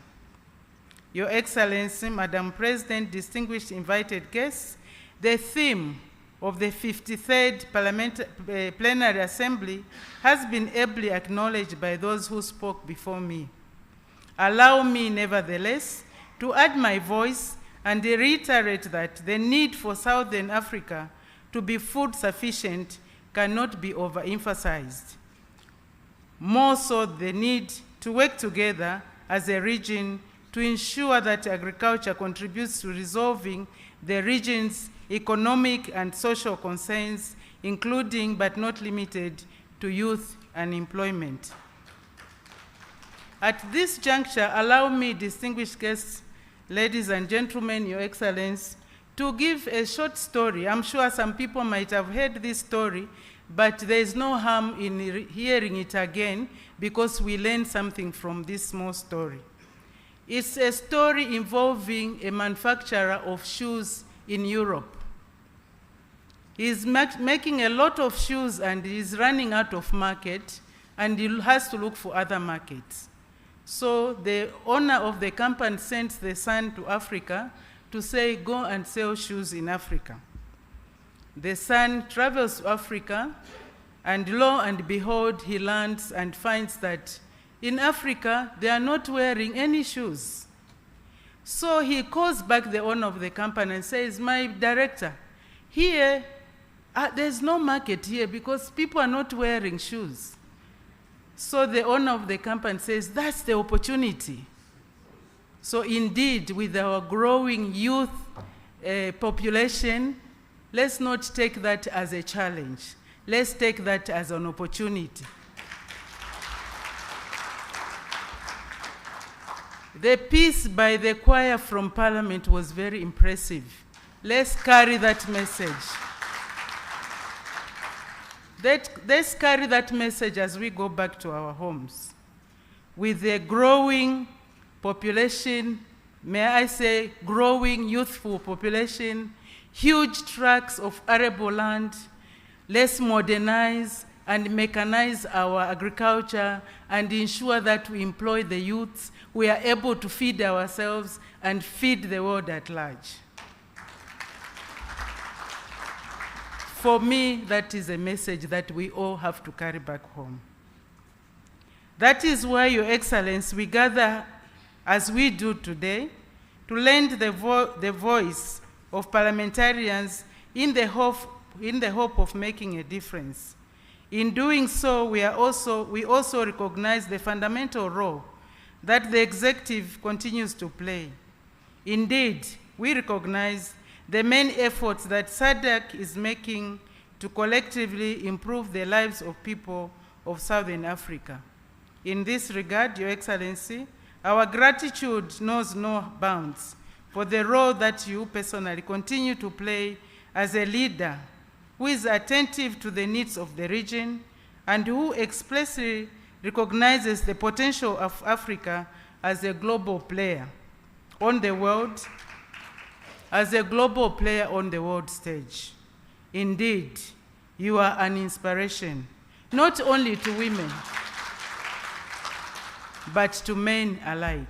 Your Excellency, Madam President, distinguished invited guests, the theme of the 53rd Plenary Assembly has been ably acknowledged by those who spoke before me. Allow me, nevertheless, to add my voice and reiterate that the need for Southern Africa to be food sufficient cannot be overemphasized. More so, the need to work together as a region to ensure that agriculture contributes to resolving the region's economic and social concerns, including but not limited to youth unemployment. At this juncture, allow me, distinguished guests, ladies and gentlemen, Your Excellency, to give a short story. I'm sure some people might have heard this story, but there is no harm in hearing it again because we learn something from this small story. It's a story involving a manufacturer of shoes in Europe. He's making a lot of shoes and he's running out of market and he has to look for other markets. So the owner of the company sends the son to Africa to say, go and sell shoes in Africa. The son travels to Africa, and lo and behold, he lands and finds that in Africa, they are not wearing any shoes. So he calls back the owner of the company and says, my director, here, there's no market here because people are not wearing shoes. So the owner of the company says, that's the opportunity. So indeed, with our growing youth population, let's not take that as a challenge. Let's take that as an opportunity. The piece by the choir from Parliament was very impressive. Let's carry that message. Let's carry that message as we go back to our homes. With a growing population, may I say growing youthful population, huge tracts of arable land, let's modernize and mechanize our agriculture and ensure that we employ the youths, we are able to feed ourselves and feed the world at large. For me, that is a message that we all have to carry back home. That is why, Your Excellency, we gather as we do today to lend the voice of parliamentarians in the hope of making a difference. In doing so, we also recognize the fundamental role that the executive continues to play. Indeed, we recognize the main efforts that Sadc is making to collectively improve the lives of people of Southern Africa. In this regard, Your Excellency, our gratitude knows no bounds for the role that you personally continue to play as a leader who is attentive to the needs of the region and who explicitly recognizes the potential of Africa as a global player on the world stage. Indeed, you are an inspiration, not only to women, but to men alike.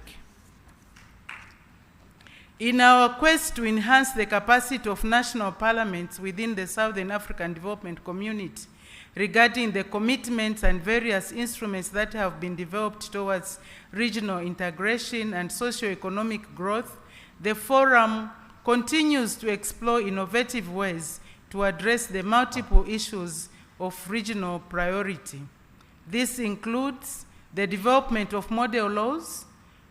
In our quest to enhance the capacity of national parliaments within the Southern African Development Community regarding the commitments and various instruments that have been developed towards regional integration and socio-economic growth, the Forum continues to explore innovative ways to address the multiple issues of regional priority. This includes the development of model laws,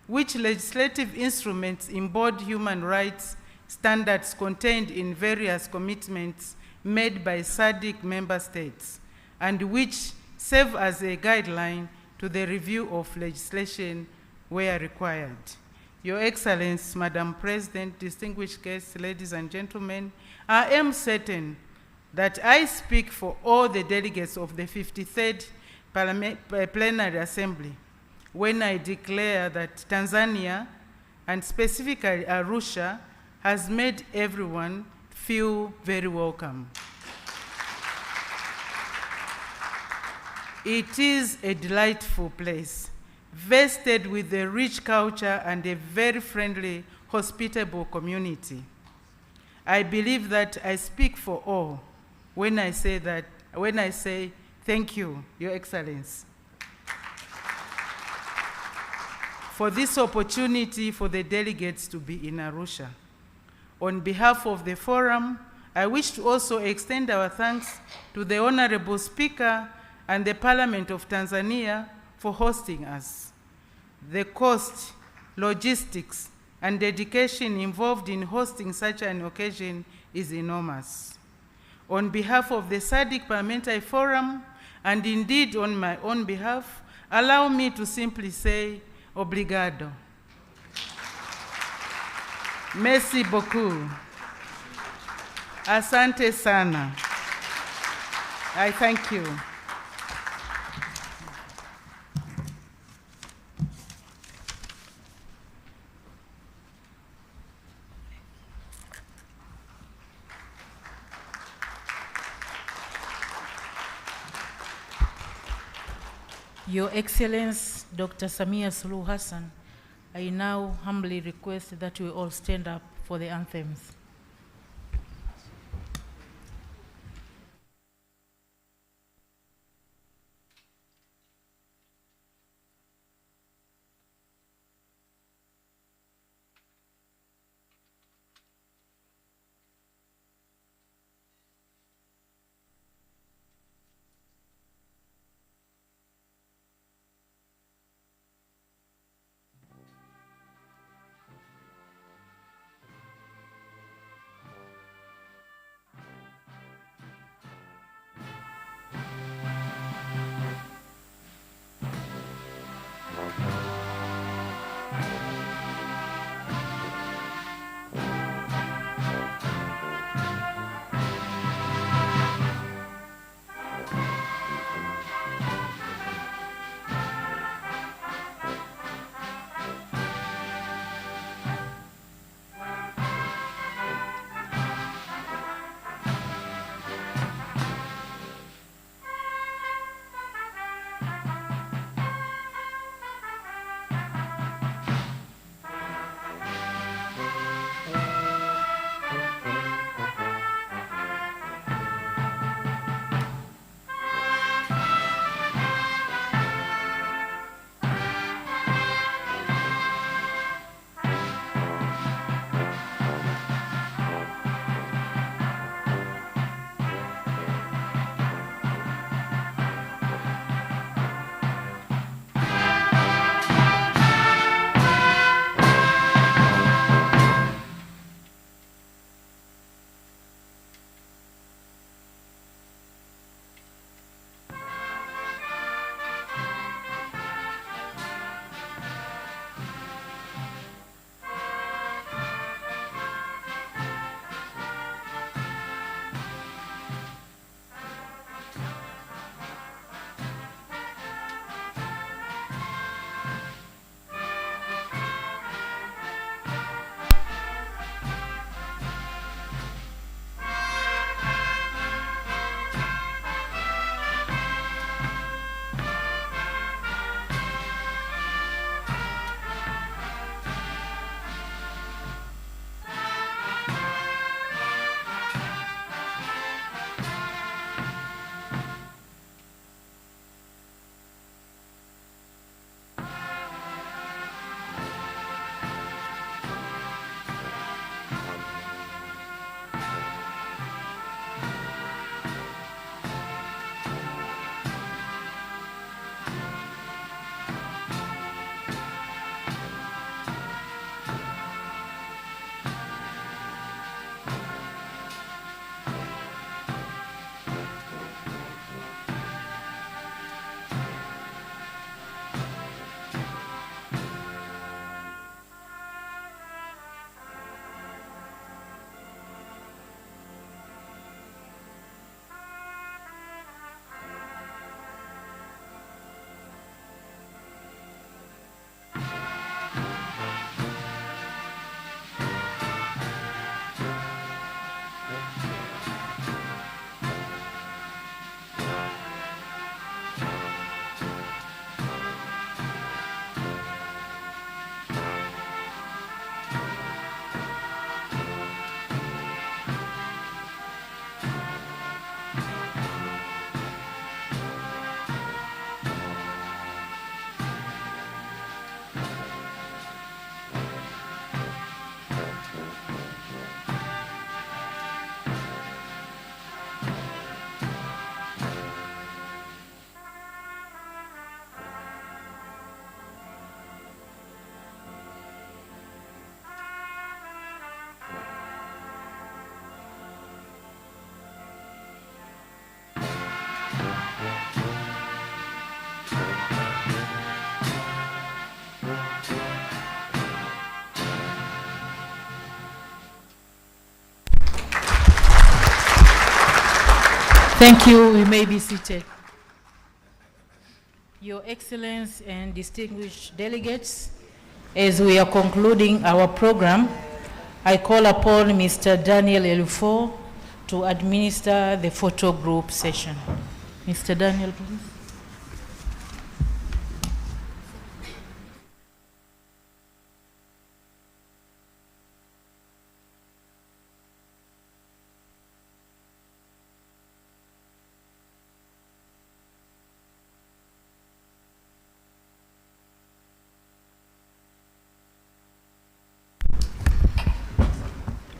which legislative instruments embody human rights standards contained in various commitments made by SADC member states, and which serve as a guideline to the review of legislation where required. Your Excellency, Madam President, distinguished guests, ladies and gentlemen, I am certain that I speak for all the delegates of the 53rd Plenary Assembly when I declare that Tanzania, and specifically Arusha, has made everyone feel very welcome. It is a delightful place, vested with a rich culture and a very friendly, hospitable community. I believe that I speak for all when I say thank you, Your Excellency, for this opportunity for the delegates to be in Arusha. On behalf of the forum, I wish to also extend our thanks to the Honorable Speaker and the Parliament of Tanzania for hosting us. The cost, logistics, and dedication involved in hosting such an occasion is enormous. On behalf of the Sadc Parliamentary Forum, and indeed on my own behalf, allow me to simply say, obrigado. Merci beaucoup. Asante sana. I thank you.
Your Excellency, Dr. Samia Suluhu Hassan, I now humbly request that we all stand up for the anthems. Thank you. We may be seated. Your Excellence and distinguished delegates, as we are concluding our program, I call upon Mr. Daniel Elufo to administer the photo group session. Mr. Daniel, please.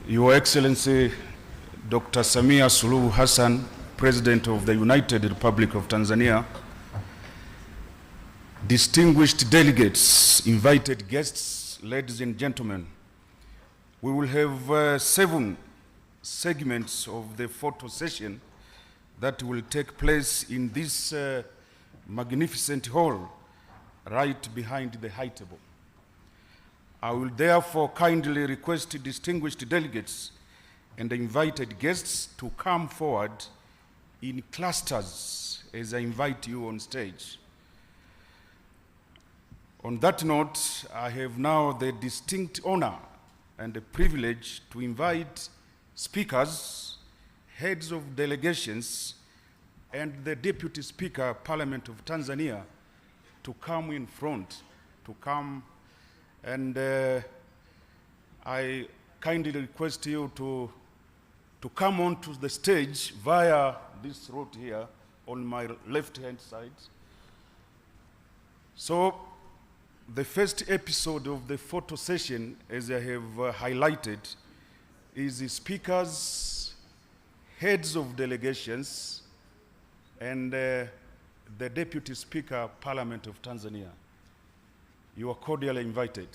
Your Excellency, Dr. Samia Suluhu Hassan, President of the United Republic of Tanzania, distinguished delegates, invited guests, ladies and gentlemen, we will have 7 segments of the photo session that will take place in this magnificent hall right behind the high table. I will therefore kindly request distinguished delegates and invited guests to come forward in clusters as I invite you on stage. On that note, I have now the distinct honor and the privilege to invite speakers, heads of delegations, and the Deputy Speaker, Parliament of Tanzania, to come in front, to come. And I kindly request you to come onto the stage via this route here on my left-hand side. So the first episode of the photo session, as I have highlighted, is the speakers, heads of delegations, and the Deputy Speaker, Parliament of Tanzania. You are cordially invited.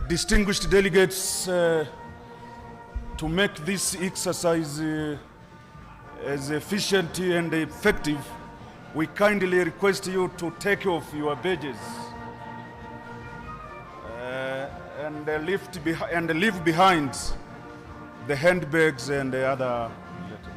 Distinguished delegates, to make this exercise as efficient and effective, we kindly request you to take off your badges and leave behind the handbags and the other items.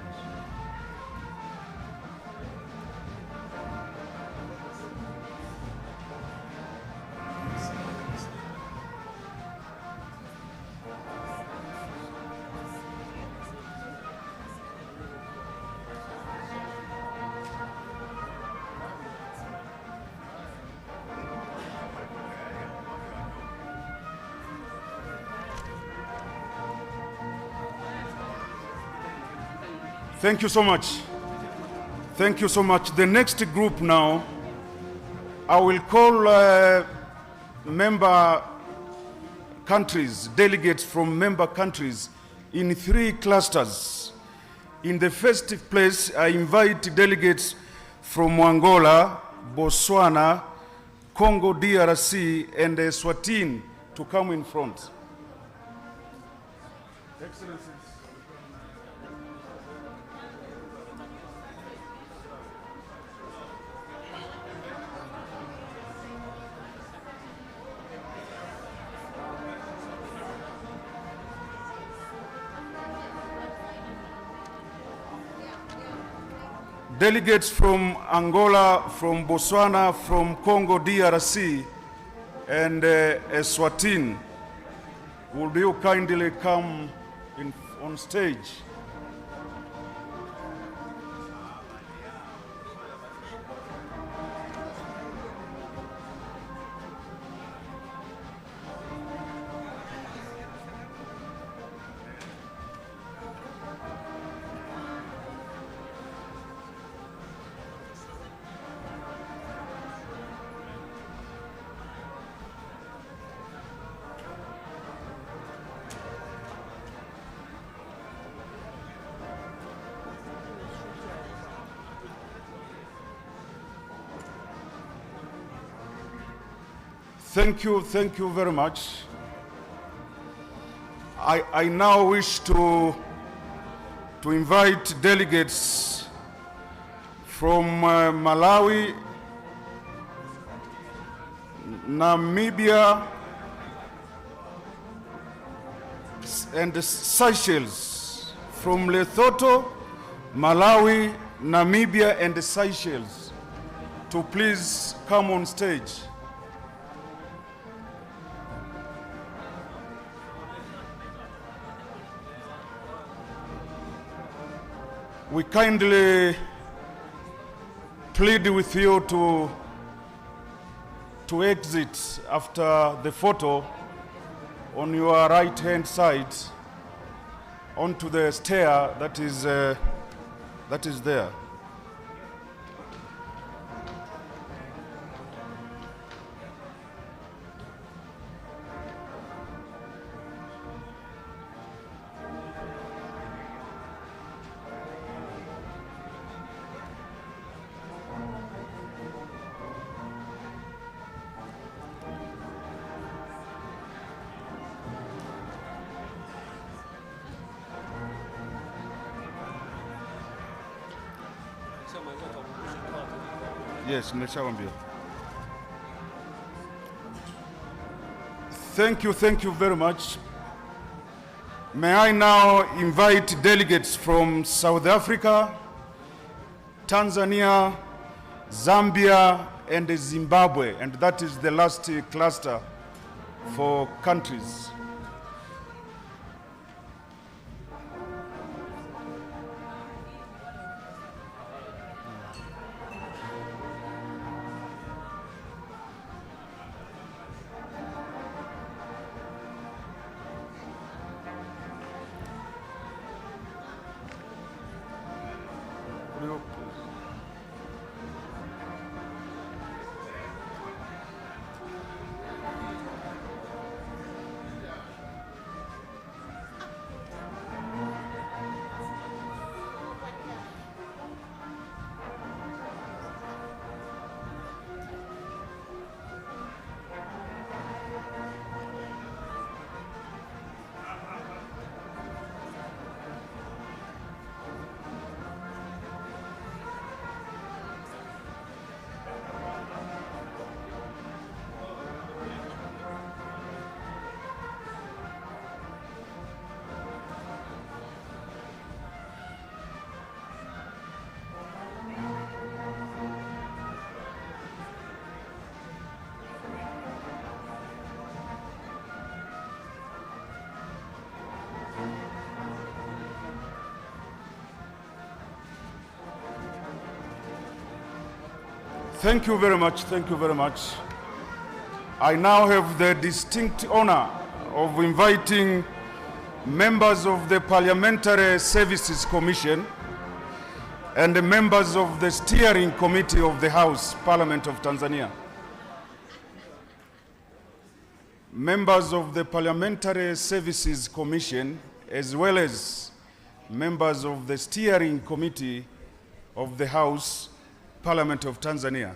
Thank you so much. Thank you so much. The next group now, I will call member countries, delegates from member countries in 3 clusters. In the first place, I invite delegates from Angola, Botswana, Congo DRC, and Eswatini to come in front. Excellencies. Delegates from Angola, from Botswana, from Congo DRC, and Eswatini, would you kindly come on stage? Thank you very much. I now wish to invite delegates from Malawi, Namibia, and Seychelles. From Lesotho, Malawi, Namibia, and Seychelles to please come on stage. We kindly plead with you to exit after the photo on your right-hand side onto the stair that is there. Yes, nimeshawaambia. Thank you very much. May I now invite delegates from South Africa, Tanzania, Zambia, and Zimbabwe, and that is the last cluster for countries. Thank you very much. Thank you very much. I now have the distinct honor of inviting members of the Parliamentary Services Commission and the members of the Steering Committee of the House, Parliament of Tanzania. Members of the Parliamentary Services Commission, as well as members of the Steering Committee of the House, Parliament of Tanzania.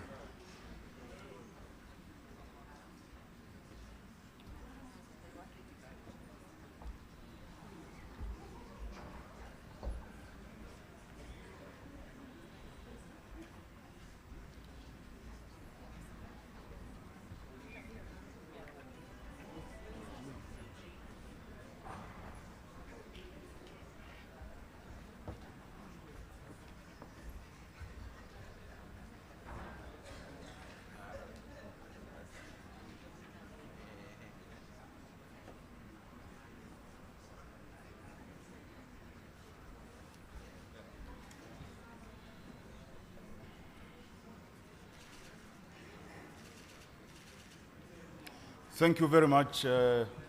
Thank you very much,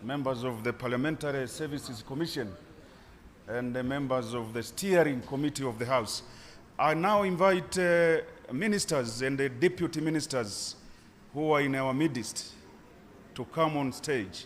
members of the Parliamentary Services Commission and the members of the Steering Committee of the House. I now invite ministers and the deputy ministers who are in our midst to come on stage.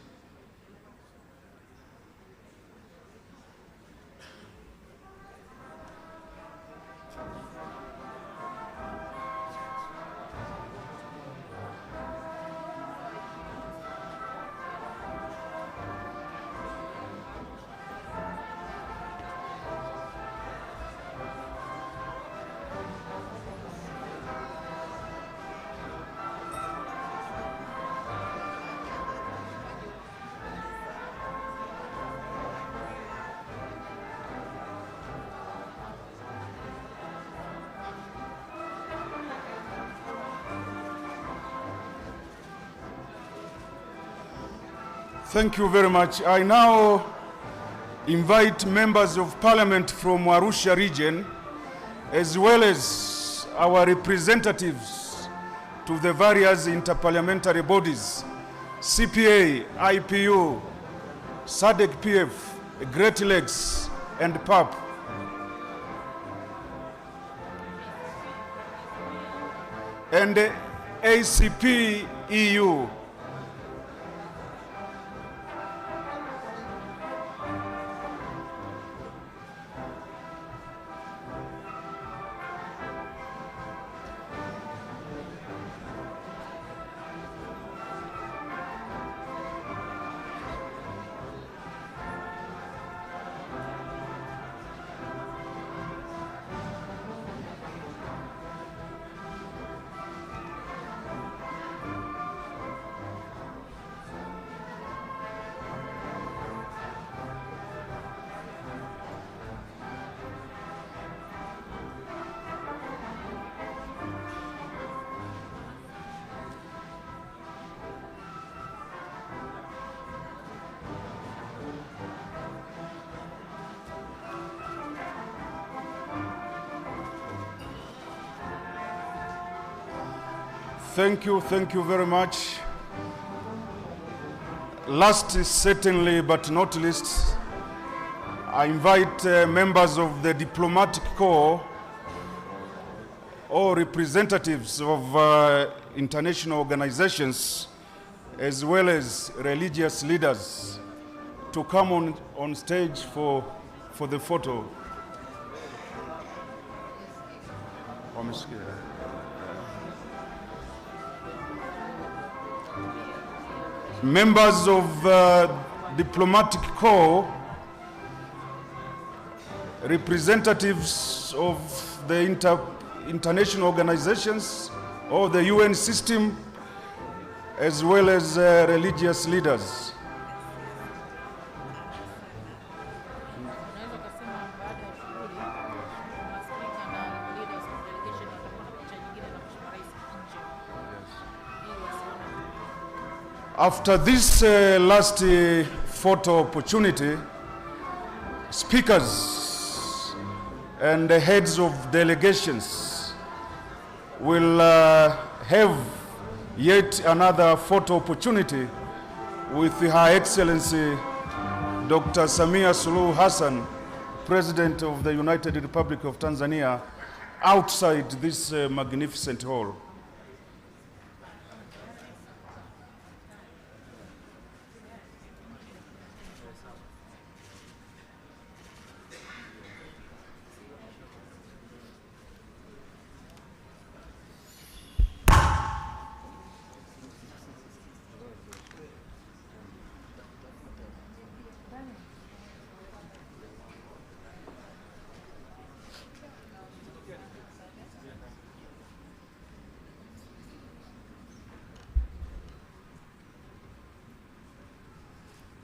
Thank you very much. I now invite members of parliament from Arusha region, as well as our representatives to the various interparliamentary bodies, CPA, IPU, Sadc PF, Great Lakes, and PAP. And ACP EU. Thank you very much. Last, certainly, but not least, I invite members of the diplomatic corps or representatives of international organizations, as well as religious leaders, to come on stage for the photo. Members of diplomatic corps, representatives of the international organizations or the UN system, as well as religious leaders. After this last photo opportunity, speakers and the heads of delegations will have yet another photo opportunity with Her Excellency Dr. Samia Suluhu Hassan, President of the United Republic of Tanzania, outside this magnificent hall.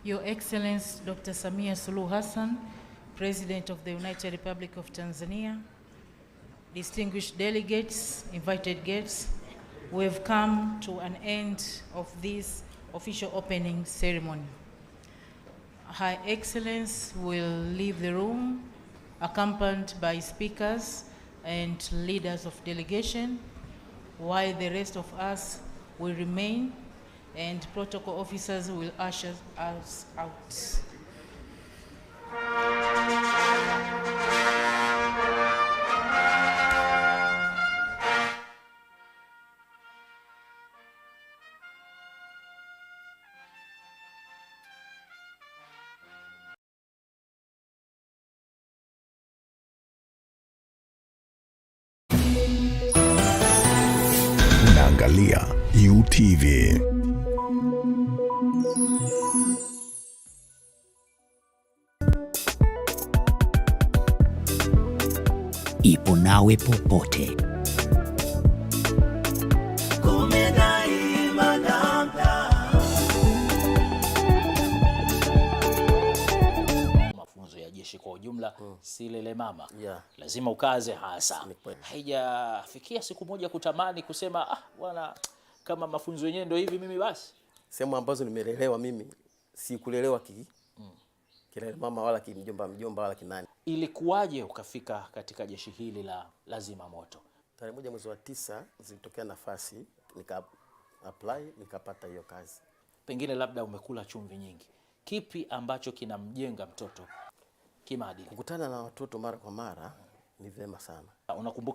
Your Excellency Dr. Samia Suluhu Hassan, President of the United Republic of Tanzania, distinguished delegates, invited guests, we have come to an end of this official opening ceremony. Her Excellency will leave the room accompanied by speakers and leaders of delegation, while the rest of us will remain and protocol officers will usher us out.
Unaangalia UTV.
Ipo nawe popote.
Mafunzo ya jeshi kwa ujumla si lele mama. Lazima ukaze hasa. Haijafikia siku moja kutamani kusema bwana kama mafunzo yenyewe ndio hivi mimi basi.
Sehemu ambazo nimelelewa mimi si kulelewa kilele mama wala mjomba wala kinani.
Ilikuwaje ukafika katika jeshi hili la zimamoto?
Tarehe 1 mwezi wa 9 zilitokea nafasi, nika apply nikapata hiyo kazi.
Pengine labda umekula chumvi nyingi. Kipi ambacho kinamjenga mtoto kimaadili?
Kukutana na watoto mara kwa mara ni vema sana.
Unakumbuka